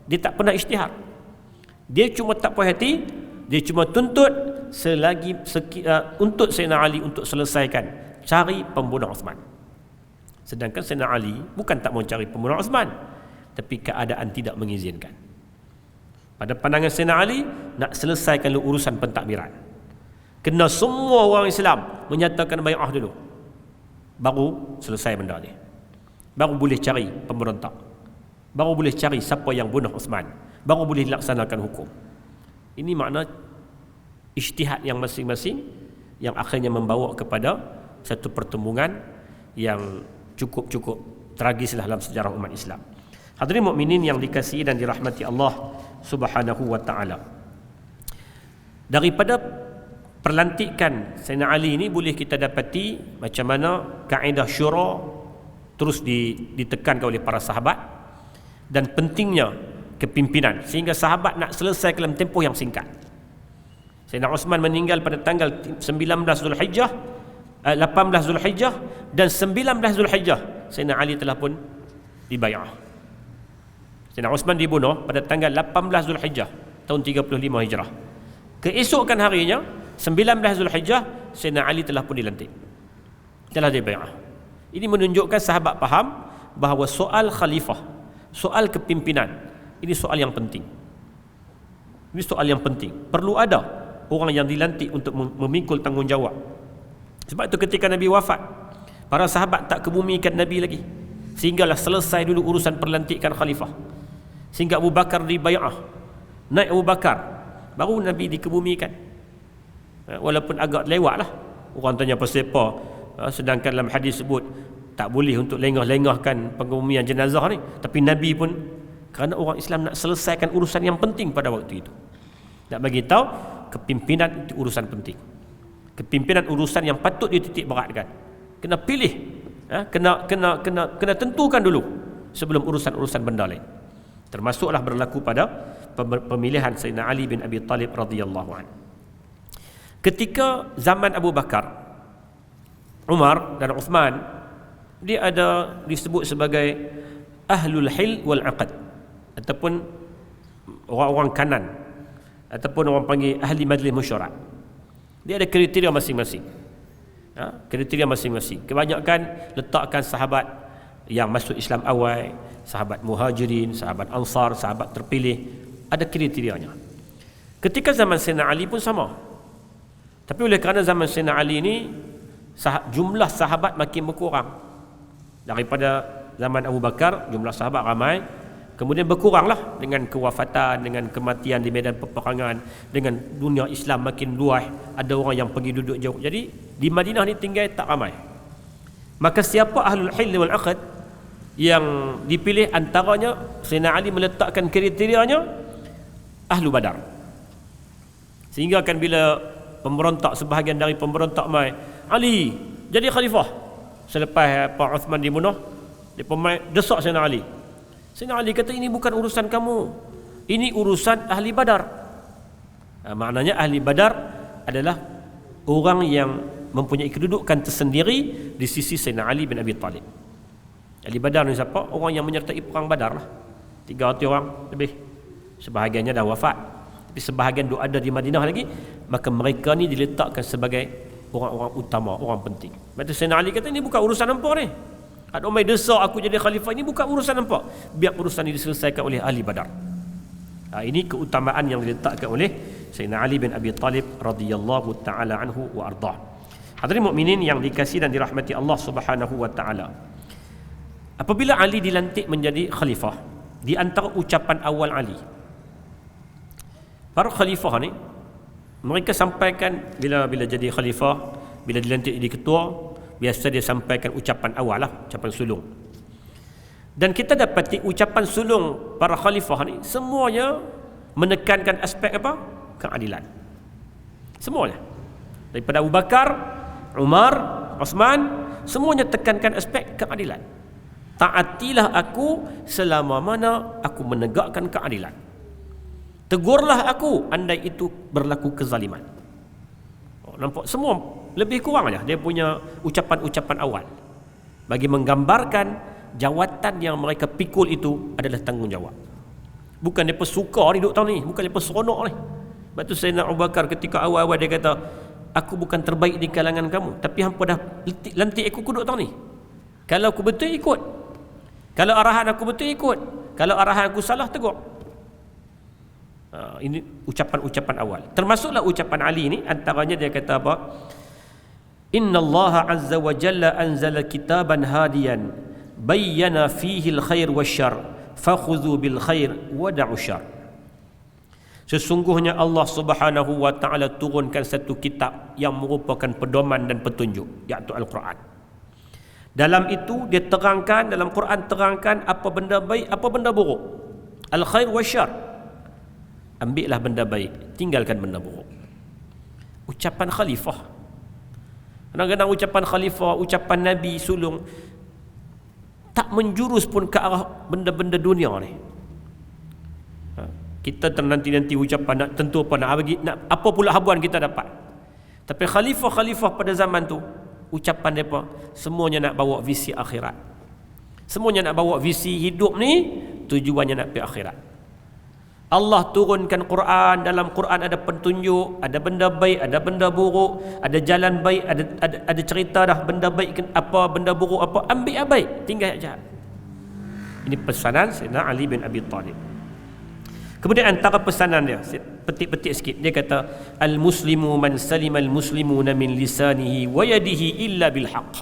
dia tak pernah isytihar. Dia cuma tak puas hati, dia cuma tuntut untuk Sayyidina Ali untuk selesaikan cari pembunuh Uthman. Sedangkan Sayyidina Ali bukan tak mau cari pembunuh Uthman, tapi keadaan tidak mengizinkan. Pada pandangan Sayyidina Ali, nak selesaikan urusan pentadbiran. Kena semua orang Islam menyatakan bai'ah dulu, baru selesai benda ni. Baru boleh cari pemberontak, baru boleh cari siapa yang bunuh Uthman, baru boleh dilaksanakan hukum. Ini makna ijtihad yang masing-masing, yang akhirnya membawa kepada satu pertembungan yang cukup tragislah dalam sejarah umat Islam. Hadirin mukminin yang dikasihi dan dirahmati Allah Subhanahu wa taala. Daripada perlantikan Sayyidina Ali ini boleh kita dapati macam mana kaedah syura terus ditekankan oleh para sahabat dan pentingnya kepimpinan sehingga sahabat nak selesai dalam tempoh yang singkat. Sayyidina Uthman meninggal pada tanggal 19 Zulhijjah, 18 Zulhijjah dan 19 Zulhijjah Sayyidina Ali telah pun dibai'ah. Sayyidina Uthman dibunuh pada tanggal 18 Zulhijjah tahun 35 Hijrah. Keesokan harinya 19 Zulhijjah Sayyidina Ali telah pun dilantik, telah dibai'ah. Ini menunjukkan sahabat faham bahawa soal khalifah, soal kepimpinan, ini soal yang penting. Ini soal yang penting. Perlu ada orang yang dilantik untuk memikul tanggungjawab. Sebab itu ketika Nabi wafat, para sahabat tak kebumikan Nabi lagi, sehinggalah selesai dulu urusan perlantikan khalifah. Sehingga Abu Bakar dibai'ah, naik Abu Bakar, baru Nabi dikebumikan. Walaupun agak lewat lah. Orang tanya pasal apa, sedangkan dalam hadis sebut tak boleh untuk lengah-lengahkan pengebumian jenazah ni. Tapi Nabi pun, kerana orang Islam nak selesaikan urusan yang penting pada waktu itu, nak bagi tahu kepimpinan itu urusan penting. Kepimpinan urusan yang patut dititik beratkan. Kena pilih, kena tentukan dulu sebelum urusan-urusan benda lain. Termasuklah berlaku pada pemilihan Sayyidina Ali bin Abi Talib radhiyallahu anhu. Ketika zaman Abu Bakar, Umar dan Uthman, dia ada disebut sebagai ahlul hil wal aqd, ataupun orang-orang kanan, ataupun orang panggil ahli majlis mesyuarat. Dia ada kriteria masing-masing. Kriteria masing-masing. Kebanyakan letakkan sahabat yang masuk Islam awal, sahabat muhajirin, sahabat ansar, sahabat terpilih, ada kriterianya. Ketika zaman Sayyidina Ali pun sama. Tapi oleh kerana zaman Sayyidina Ali ini jumlah sahabat makin berkurang. Daripada zaman Abu Bakar jumlah sahabat ramai, kemudian berkuranglah dengan kewafatan, dengan kematian di medan peperangan, dengan dunia Islam makin luas, ada orang yang pergi duduk jauh. Jadi di Madinah ni tinggal tak ramai. Maka siapa ahlul hil wal aqd yang dipilih, antaranya Sayyidina Ali meletakkan kriterianya ahlu Badar. Sehingga kan bila pemberontak, sebahagian dari pemberontak mai, Ali jadi khalifah. Selepas Pak Uthman dibunuh, dia pemain desak Sayyidina Ali. Sayyidina Ali kata, ini bukan urusan kamu, ini urusan ahli Badar. Maknanya ahli Badar adalah orang yang mempunyai kedudukan tersendiri di sisi Sayyidina Ali bin Abi Talib. Ahli Badar ni siapa? Orang yang menyertai perang Badar lah. 300 orang lebih. Sebahagiannya dah wafat, tapi sebahagian duk ada di Madinah lagi. Maka mereka ni diletakkan sebagai orang-orang utama, orang penting. Maka Sayyidina Ali kata, ini bukan urusan hampa ni. Ada orang desak aku jadi khalifah, ini bukan urusan hampa. Biar urusan ini diselesaikan oleh ahli Badar. Ini keutamaan yang diletakkan oleh Sayyidina Ali bin Abi Talib radhiyallahu taala anhu wa ardah. Hadirin mukminin yang dikasihi dan dirahmati Allah Subhanahu wa taala. Apabila Ali dilantik menjadi khalifah, di antara ucapan awal Ali, para khalifah ni mereka sampaikan bila jadi khalifah, bila dilantik jadi ketua, biasa dia sampaikan ucapan awal lah, ucapan sulung. Dan kita dapati ucapan sulung para khalifah ni semuanya menekankan aspek apa? Keadilan. Semuanya. Daripada Abu Bakar, Umar, Uthman, semuanya tekankan aspek keadilan. Taatilah aku selama mana aku menegakkan keadilan. Tegurlah aku andai itu berlaku kezaliman. Nampak semua lebih kurang aja dia punya ucapan-ucapan awal bagi menggambarkan jawatan yang mereka pikul itu adalah tanggungjawab. Bukan depa suka ni duk tahu ni, bukan depa seronok ni. Sebab tu Sayyidina Abu Bakar ketika awal-awal dia kata, aku bukan terbaik di kalangan kamu, tapi hampa dah lantik aku duk tahu ni. Kalau aku betul ikut, kalau arahan aku betul ikut, kalau arahan aku salah tegur. Ini ucapan-ucapan awal. Termasuklah ucapan Ali ni, antaranya dia kata apa? Inna Allah azza wa jalla anzala kitaban hadiyan bayyana fihi al-khair wasyarr fakhudhu bil khair wa da'u syarr. Sesungguhnya Allah Subhanahu wa taala turunkan satu kitab yang merupakan pedoman dan petunjuk, iaitu Al-Quran. Dalam itu dia terangkan, dalam Quran terangkan apa benda baik, apa benda buruk. Al-khair wasyarr. Ambillah benda baik, tinggalkan benda buruk. Ucapan khalifah. Kadang-kadang ucapan khalifah, ucapan Nabi sulung tak menjurus pun ke arah benda-benda dunia ni. Kita nanti ucapan nak tentu apa nak bagi, nak apa pula habuan kita dapat. Tapi khalifah-khalifah pada zaman tu, ucapan mereka semuanya nak bawa visi akhirat. Semuanya nak bawa visi hidup ni tujuannya nak pergi akhirat. Allah turunkan Quran, dalam Quran ada petunjuk, ada benda baik, ada benda buruk, ada jalan baik, ada cerita dah benda baik apa, benda buruk apa, ambil yang baik, tinggal yang jahat. Ini pesanan Sayyidina Ali bin Abi Talib. Kemudian antara pesanan dia, petik-petik sikit, dia kata al-muslimu man salima al-muslimuna min lisanihi wa yadihi illa bil haqq.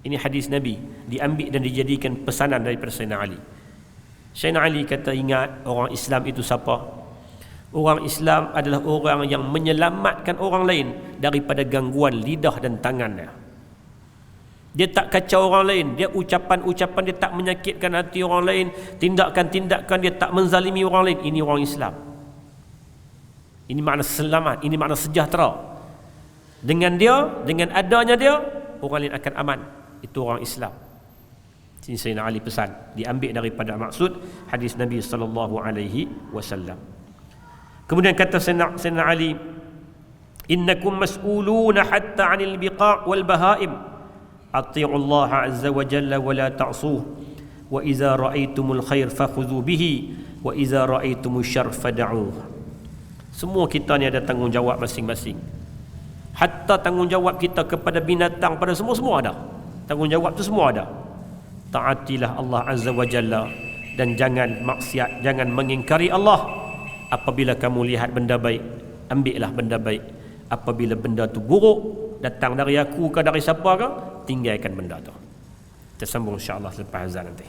Ini hadis Nabi, diambil dan dijadikan pesanan daripada Sayyidina Ali. Sayyidina Ali kata, ingat, orang Islam itu siapa? Orang Islam adalah orang yang menyelamatkan orang lain daripada gangguan lidah dan tangannya. Dia tak kacau orang lain, dia ucapan-ucapan dia tak menyakitkan hati orang lain, tindakan-tindakan dia tak menzalimi orang lain. Ini orang Islam. Ini makna selamat, ini makna sejahtera. Dengan dia, dengan adanya dia, orang lain akan aman. Itu orang Islam. Sini Sayyidina Ali pesan, diambil daripada maksud hadis Nabi sallallahu alaihi wasallam. Kemudian kata Sayyidina Ali, innakum mas'uluna hatta 'anil biqa' wal bahaim. Ati'u Allah azza wa jalla wa la ta'suh. Wa idza ra'aitumul khair fakhudhu bihi wa idza ra'aitumul syarr fad'uh. Semua kita ni ada tanggungjawab masing-masing. Hatta tanggungjawab kita kepada binatang, pada semua ada. Tanggungjawab tu semua ada. Taatilah Allah azza wa jalla dan jangan maksiat, jangan mengingkari Allah. Apabila kamu lihat benda baik, ambillah benda baik. Apabila benda tu buruk, datang dari aku ke dari siapa ke, tinggalkan benda tu. Kita sambung insya-Allah selepas azan nanti.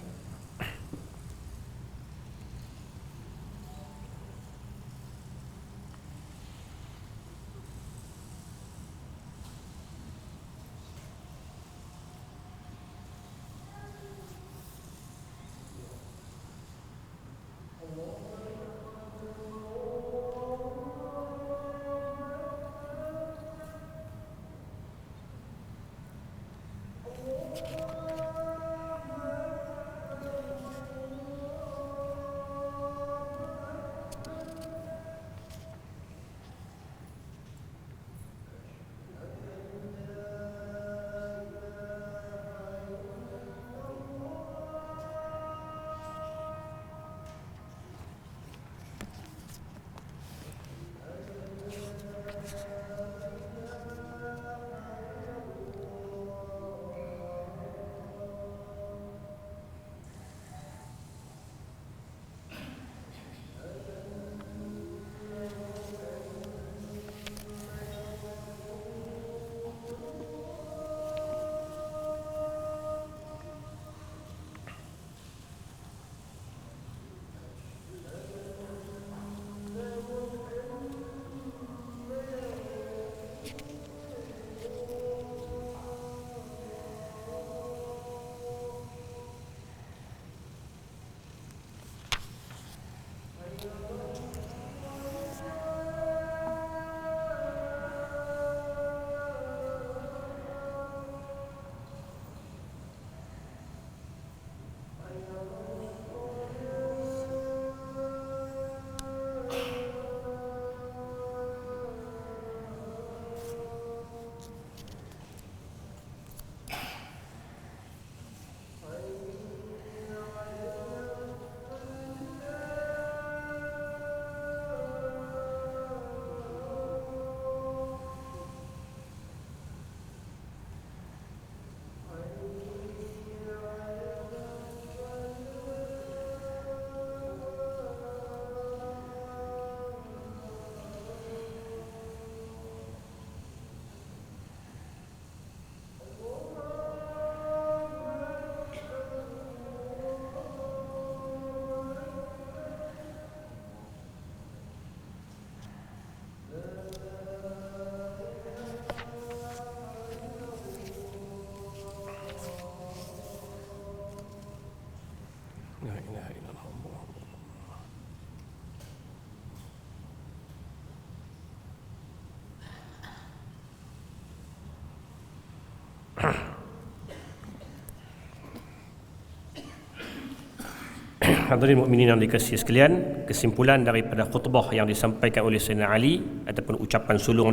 hadirin mukminin yang dikasihi sekalian, kesimpulan daripada khutbah yang disampaikan oleh Sayyidina Ali ataupun ucapan sulung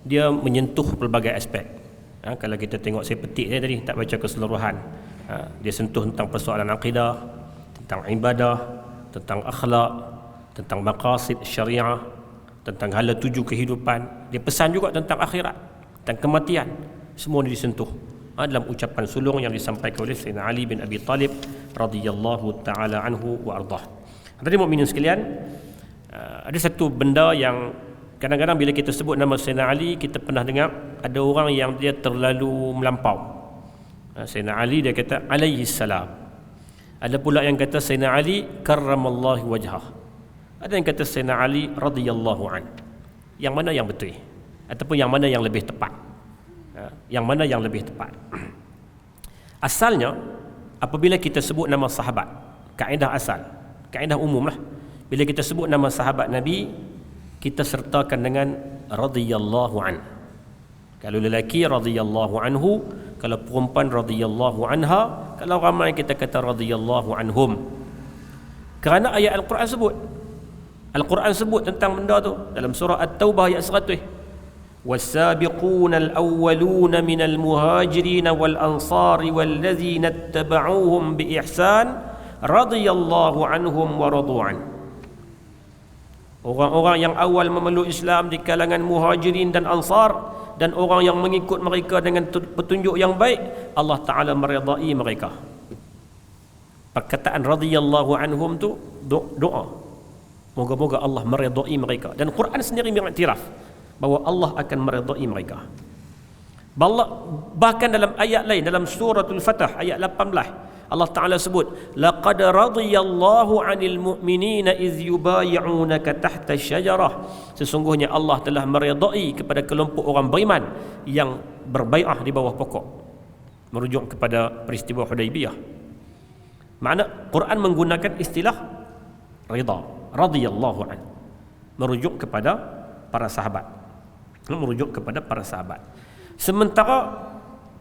dia menyentuh pelbagai aspek. Kalau kita tengok saya petik dia tadi, tak baca keseluruhan. Dia sentuh tentang persoalan akidah, tentang ibadah, tentang akhlak, tentang maqasid syariah, tentang hala tuju kehidupan. Dia pesan juga tentang akhirat, tentang kematian. Semua ini disentuh dalam ucapan sulung yang disampaikan oleh Sayyidina Ali bin Abi Talib radhiyallahu taala anhu wa ardah. Hadirin mukminin sekalian, ada satu benda yang kadang-kadang bila kita sebut nama Sayyidina Ali, kita pernah dengar ada orang yang dia terlalu melampau. Sayyidina Ali dia kata alaihi salam. Ada pula yang kata Sayyidina Ali karramallahu wajhah. Ada yang kata Sayyidina Ali radhiyallahu an. Yang mana yang betul? Ataupun yang mana yang lebih tepat? Yang mana yang lebih tepat? Asalnya apabila kita sebut nama sahabat, kaedah asal, kaedah umum lah, bila kita sebut nama sahabat Nabi, kita sertakan dengan radhiyallahu an. Kalau lelaki radhiyallahu anhu, kalau perempuan radhiyallahu anha, kalau ramai kita kata radhiyallahu anhum. Kerana ayat Al-Quran sebut. Al-Quran sebut tentang benda tu dalam surah At-Taubah ayat 100. والسابقون الأولون من المهاجرين والأنصار والذين اتبعوهم بإحسان رضي الله عنهم ورضوا عنه. Orang-orang yang awal memeluk Islam di kalangan muhajirin dan ansar, dan orang yang mengikut mereka dengan petunjuk yang baik, Allah Ta'ala meridai mereka. Perkataan radhiyallahu anhum tu doa, moga-moga Allah meridai mereka. Dan Quran sendiri mengiktiraf bahawa Allah akan meridai mereka. Bahkan dalam ayat lain, dalam suratul Fatah ayat 18, Allah Ta'ala sebut laqad radiyallahu 'anil mu'minina iz yubay'unaka tahta syajarah. Sesungguhnya Allah telah meridai kepada kelompok orang beriman yang berbai'ah di bawah pokok. Merujuk kepada peristiwa Hudaibiyah. Makna Quran menggunakan istilah rida, radiyallahu 'an, merujuk kepada para sahabat. Merujuk kepada para sahabat. Sementara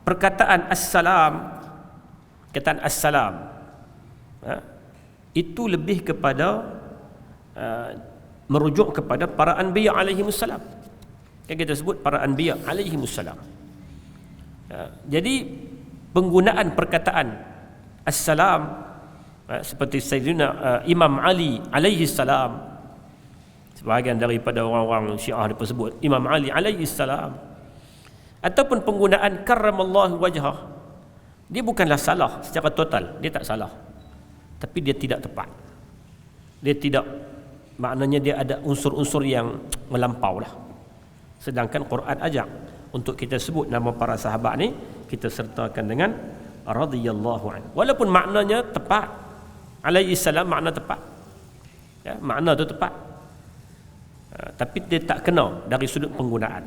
perkataan assalam, perkataan assalam itu lebih kepada merujuk kepada para anbiya alaihimussalam. Kan kita sebut para anbiya alaihimussalam. Jadi penggunaan perkataan assalam seperti Sayyidina Imam Ali alaihissalam, sebahagian daripada orang-orang Syiah disebut Imam Ali alaihi salam, ataupun penggunaan karramallahu wajhah, dia bukanlah salah secara total, dia tak salah, tapi dia tidak tepat. Dia tidak, maknanya dia ada unsur-unsur yang melampau lah. Sedangkan Quran ajak untuk kita sebut nama para sahabat ni, kita sertakan dengan radhiyallahu anhu. Walaupun maknanya tepat, alaihi salam makna tepat, ya, makna tu tepat, tapi dia tak kena dari sudut penggunaan.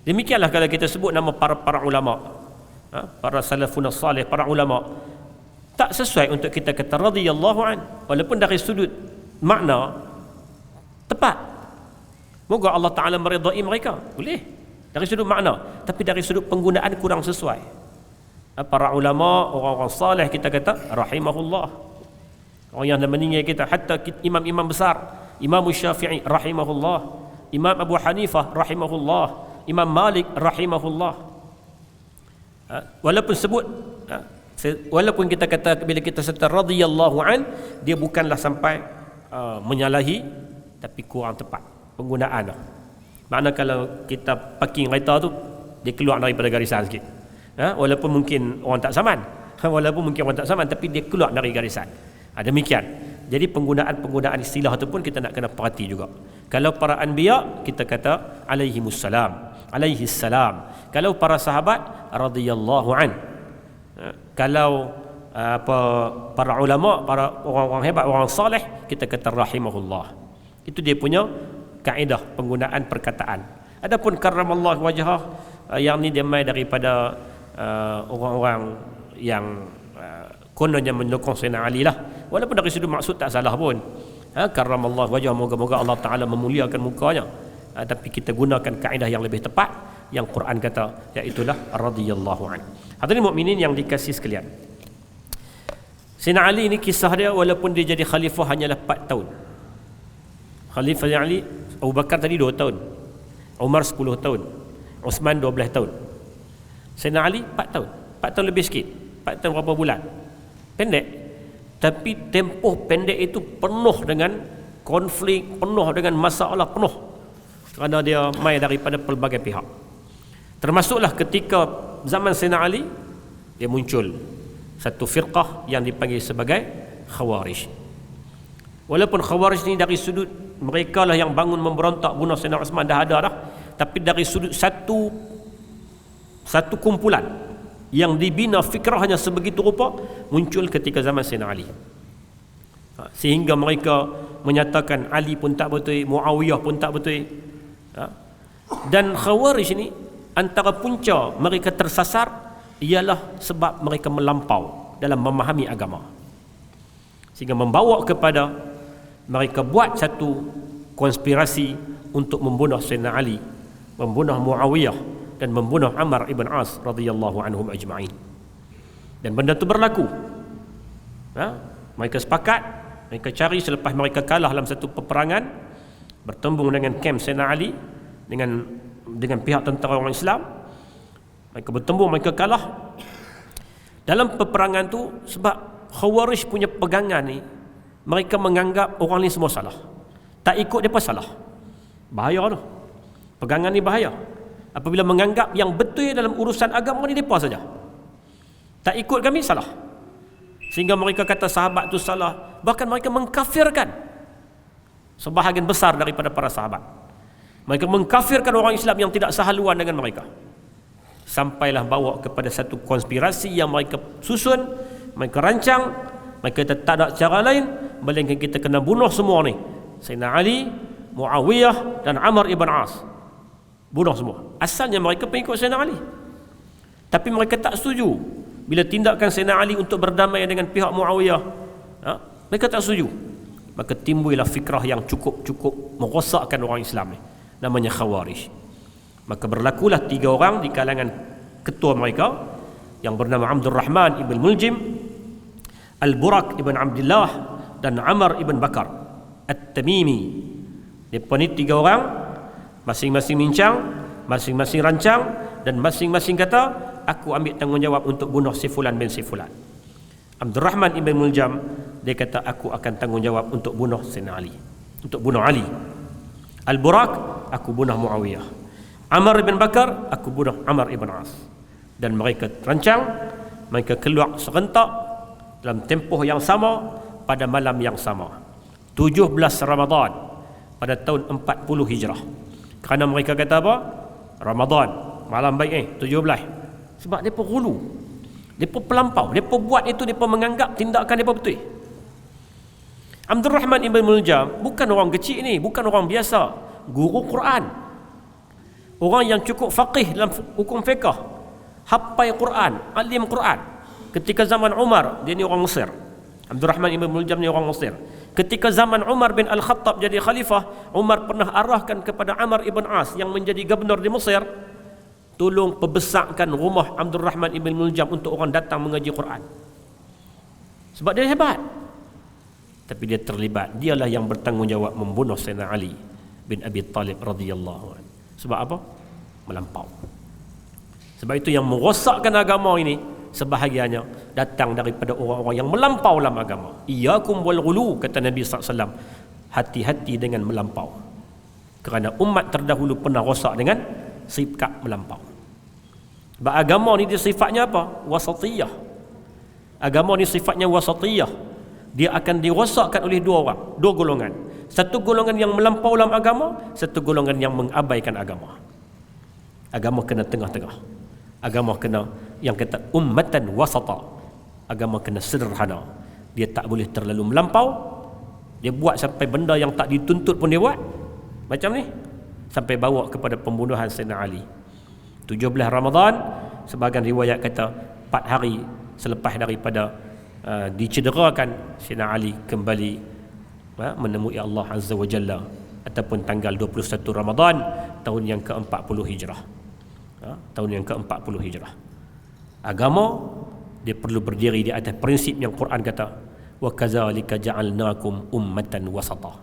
Demikianlah kalau kita sebut nama para ulama, para salafun salih, para ulama, tak sesuai untuk kita kata radhiyallahu an, walaupun dari sudut makna tepat. Moga Allah Ta'ala meridai mereka, boleh dari sudut makna, tapi dari sudut penggunaan kurang sesuai. Para ulama, orang-orang salih kita kata rahimahullah. Orang yang dah meninggal kita, hatta imam-imam besar, Imam Syafi'i rahimahullah, Imam Abu Hanifah rahimahullah, Imam Malik rahimahullah. Walaupun sebut, walaupun kita kata bila kita serta radhiyallahu an, dia bukanlah sampai menyalahi, tapi kurang tepat penggunaan. Makna kalau kita parking kereta tu, dia keluar daripada garisan sikit. Walaupun mungkin orang tak saman, tapi dia keluar dari garisan. Demikian. Jadi penggunaan istilah itu pun kita nak kena perhati juga. Kalau para anbiya kita kata alaihimussalam, alaihissalam. Kalau para sahabat radhiyallahu an. Kalau para ulama, para orang-orang hebat, orang saleh, kita kata rahimahullah. Itu dia punya kaedah penggunaan perkataan. Adapun karramallahu wajhah, yang ni dia mai daripada orang-orang yang kononnya menyokong Sayyidina Ali lah. Walaupun dari sudut maksud tak salah pun. Karramallahu wajhah, moga-moga Allah Ta'ala memuliakan mukanya. Tapi kita gunakan kaedah yang lebih tepat, yang Quran kata, iaitulah radhiyallahu an. Hadirin mukminin yang dikasihi sekalian, Sayyidina Ali ni kisah dia, walaupun dia jadi khalifah hanyalah 4 tahun. Khalifah Ali, Abu Bakar tadi 2 tahun, Umar 10 tahun, Uthman 12 tahun. Sayyidina Ali 4 tahun. 4 tahun lebih sikit. 4 tahun berapa bulan. Pendek. Tapi tempoh pendek itu penuh dengan konflik, penuh dengan masalah, penuh. Kerana dia mai daripada pelbagai pihak. Termasuklah ketika zaman Sayyidina Ali, dia muncul satu firqah yang dipanggil sebagai Khawarij. Walaupun Khawarij ni dari sudut mereka lah yang bangun memberontak bunuh Sayyidina Uthman dah ada dah, tapi dari sudut satu kumpulan yang dibina fikrahnya sebegitu rupa muncul ketika zaman Sayyidina Ali. Sehingga mereka menyatakan Ali pun tak betul, Muawiyah pun tak betul. Dan Khawarij ni antara punca mereka tersasar ialah sebab mereka melampau dalam memahami agama, sehingga membawa kepada mereka buat satu konspirasi untuk membunuh Sayyidina Ali, membunuh Muawiyah dan membunuh Ammar ibn As radhiyallahu anhum ajma'in. Dan benda itu berlaku. Mereka sepakat, mereka cari selepas mereka kalah dalam satu peperangan, bertembung dengan kamp Sayyidina Ali dengan pihak tentera orang Islam. Mereka bertembung, mereka kalah. Dalam peperangan tu, sebab Khawarij punya pegangan ni, mereka menganggap orang ni semua salah. Tak ikut mereka salah. Bahaya tu. Pegangan ni bahaya. Apabila menganggap yang betul dalam urusan agama ni mereka saja. Tak ikut kami salah. Sehingga mereka kata sahabat tu salah. Bahkan mereka mengkafirkan sebahagian besar daripada para sahabat. Mereka mengkafirkan orang Islam yang tidak sehaluan dengan mereka. Sampailah bawa kepada satu konspirasi yang mereka susun, mereka rancang. Mereka kata tak ada cara lain melainkan kita kena bunuh semua ni, Sayyidina Ali, Muawiyah dan Ammar ibn As. Bunuh semua. Asalnya mereka pengikut Sayyidina Ali, tapi mereka tak setuju bila tindakan Sayyidina Ali untuk berdamai dengan pihak Muawiyah. Mereka tak setuju. Maka timbullah fikrah yang cukup merosakkan orang Islam ni, namanya Khawarij. Maka berlakulah 3 orang di kalangan ketua mereka yang bernama Abdul Rahman ibn Muljim, Al-Burak ibn Abdullah dan Ammar ibn Bakar At-Tamimi. Mereka ni 3 orang, masing-masing bincang, masing-masing rancang, dan masing-masing kata aku ambil tanggungjawab untuk bunuh si fulan bin si fulan. Abdul Rahman ibn Muljam dia kata aku akan tanggungjawab untuk bunuh Sayyidina Ali, untuk bunuh Ali. Al-Burak aku bunuh Muawiyah. Ammar ibn Bakar aku bunuh Ammar ibn As. Dan mereka rancang, mereka keluar serentak dalam tempoh yang sama pada malam yang sama, 17 Ramadan pada tahun 40 Hijrah. Kerana mereka kata apa? Ramadan, malam baik 17. Sebab mereka hulu, mereka pelampau, mereka buat itu, mereka menganggap tindakan mereka betul. Abdul Rahman ibn Muljam bukan orang kecil ni, bukan orang biasa, guru Quran, orang yang cukup faqih dalam hukum fiqh, hafal Quran, alim Quran. Ketika zaman Umar, dia ni orang Mesir. Abdul Rahman ibn Muljam ni orang Mesir. Ketika zaman Umar bin Al-Khattab jadi khalifah, Umar pernah arahkan kepada Ammar ibn As yang menjadi gubernur di Mesir, tolong perbesarkan rumah Abdul Rahman ibn Muljam untuk orang datang mengaji Quran. Sebab dia hebat. Tapi dia terlibat. Dialah yang bertanggungjawab membunuh Sayyidina Ali bin Abi Talib radhiyallahu anhu. Sebab apa? Melampau. Sebab itu yang merosakkan agama ini sebahagiannya datang daripada orang-orang yang melampau dalam agama. Iyyakum wal ghulu, kata Nabi SAW. Hati-hati dengan melampau. Kerana umat terdahulu pernah rosak dengan sikap melampau. Sebab agama ni dia sifatnya apa? Wasatiyah. Agama ni sifatnya wasatiyah. Dia akan dirosakkan oleh 2 orang, 2 golongan. Satu golongan yang melampau dalam agama, satu golongan yang mengabaikan agama. Agama kena tengah-tengah. Agama kena yang kata ummatan wasata. Agama kena sederhana. Dia tak boleh terlalu melampau. Dia buat sampai benda yang tak dituntut pun dia buat. Macam ni. Sampai bawa kepada pembunuhan Sayyidina Ali. 17 Ramadan, sebahagian riwayat kata 4 hari selepas daripada dicederakan, Sayyidina Ali kembali menemui Allah Azza wa Jalla, ataupun tanggal 21 Ramadan tahun yang ke-40 Hijrah. Tahun yang ke-40 Hijrah. Agama Dia perlu berdiri di atas prinsip yang Quran kata, wa kadzalika ja'alnakum ummatan wasata.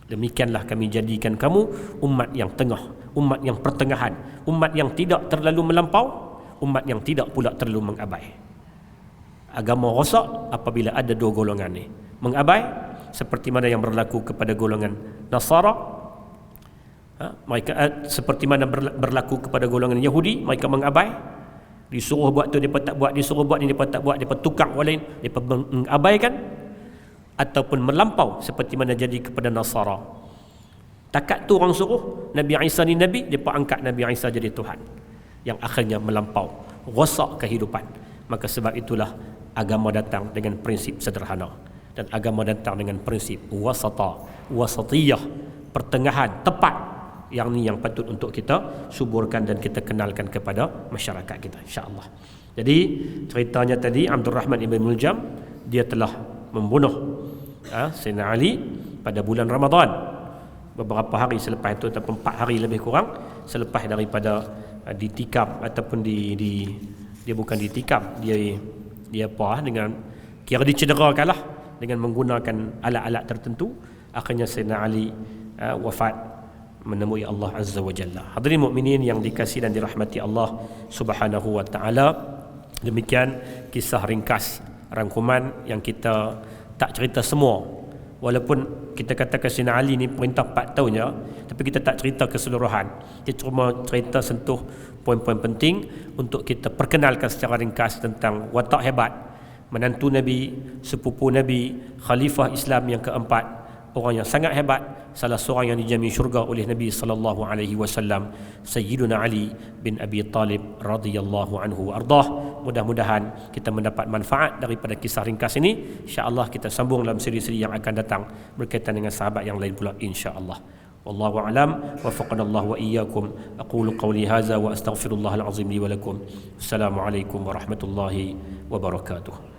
Demikianlah kami jadikan kamu umat yang tengah, umat yang pertengahan, umat yang tidak terlalu melampau, umat yang tidak pula terlalu mengabai. Agama rosak apabila ada dua golongan ni. Mengabai seperti mana yang berlaku kepada golongan Nasara, mereka seperti mana berlaku kepada golongan Yahudi, mereka mengabai. Disuruh buat tu mereka tak buat, disuruh buat ni mereka tak buat, mereka tukar orang lain, mereka mengabaikan. Ataupun melampau seperti mana jadi kepada Nasara. Takat tu orang suruh Nabi Isa ni Nabi, mereka angkat Nabi Isa jadi Tuhan, yang akhirnya melampau, rosak kehidupan. Maka sebab itulah agama datang dengan prinsip sederhana, dan agama datang dengan prinsip wasatiyah, pertengahan, tepat. Yang ni yang patut untuk kita suburkan dan kita kenalkan kepada masyarakat kita, insya-Allah. Jadi ceritanya tadi, Abdul Rahman ibn Muljam, dia telah membunuh Sayyidina Ali pada bulan Ramadan, beberapa hari selepas itu, ataupun 4 hari lebih kurang selepas daripada ditikam, ataupun dia bukan ditikam, dia dengan kira dicederakanlah dengan menggunakan alat-alat tertentu. Akhirnya Sayyidina Ali wafat menemui Allah Azza wa Jalla. Hadirin mukminin yang dikasihi dan dirahmati Allah Subhanahu wa taala, demikian kisah ringkas rangkuman yang kita tak cerita semua. Walaupun kita katakan Sayyidina Ali ni perintah 4 tahunnya, tapi kita tak cerita keseluruhan. Kita cuma cerita sentuh poin-poin penting untuk kita perkenalkan secara ringkas tentang watak hebat menantu Nabi, sepupu Nabi, khalifah Islam yang keempat, orang yang sangat hebat, salah seorang yang dijamin syurga oleh Nabi sallallahu alaihi wasallam, Sayyiduna Ali bin Abi Talib radhiyallahu anhu wa ardah. Mudah-mudahan kita mendapat manfaat daripada kisah ringkas ini. Insya-Allah kita sambung dalam siri-siri yang akan datang berkaitan dengan sahabat yang lain pula, insya-Allah. Wallahu a'lam, waffaqana Allah wa iyyakum. Aqulu qawli hadza wa astaghfirullahal azim li wa lakum. Assalamualaikum warahmatullahi wabarakatuh.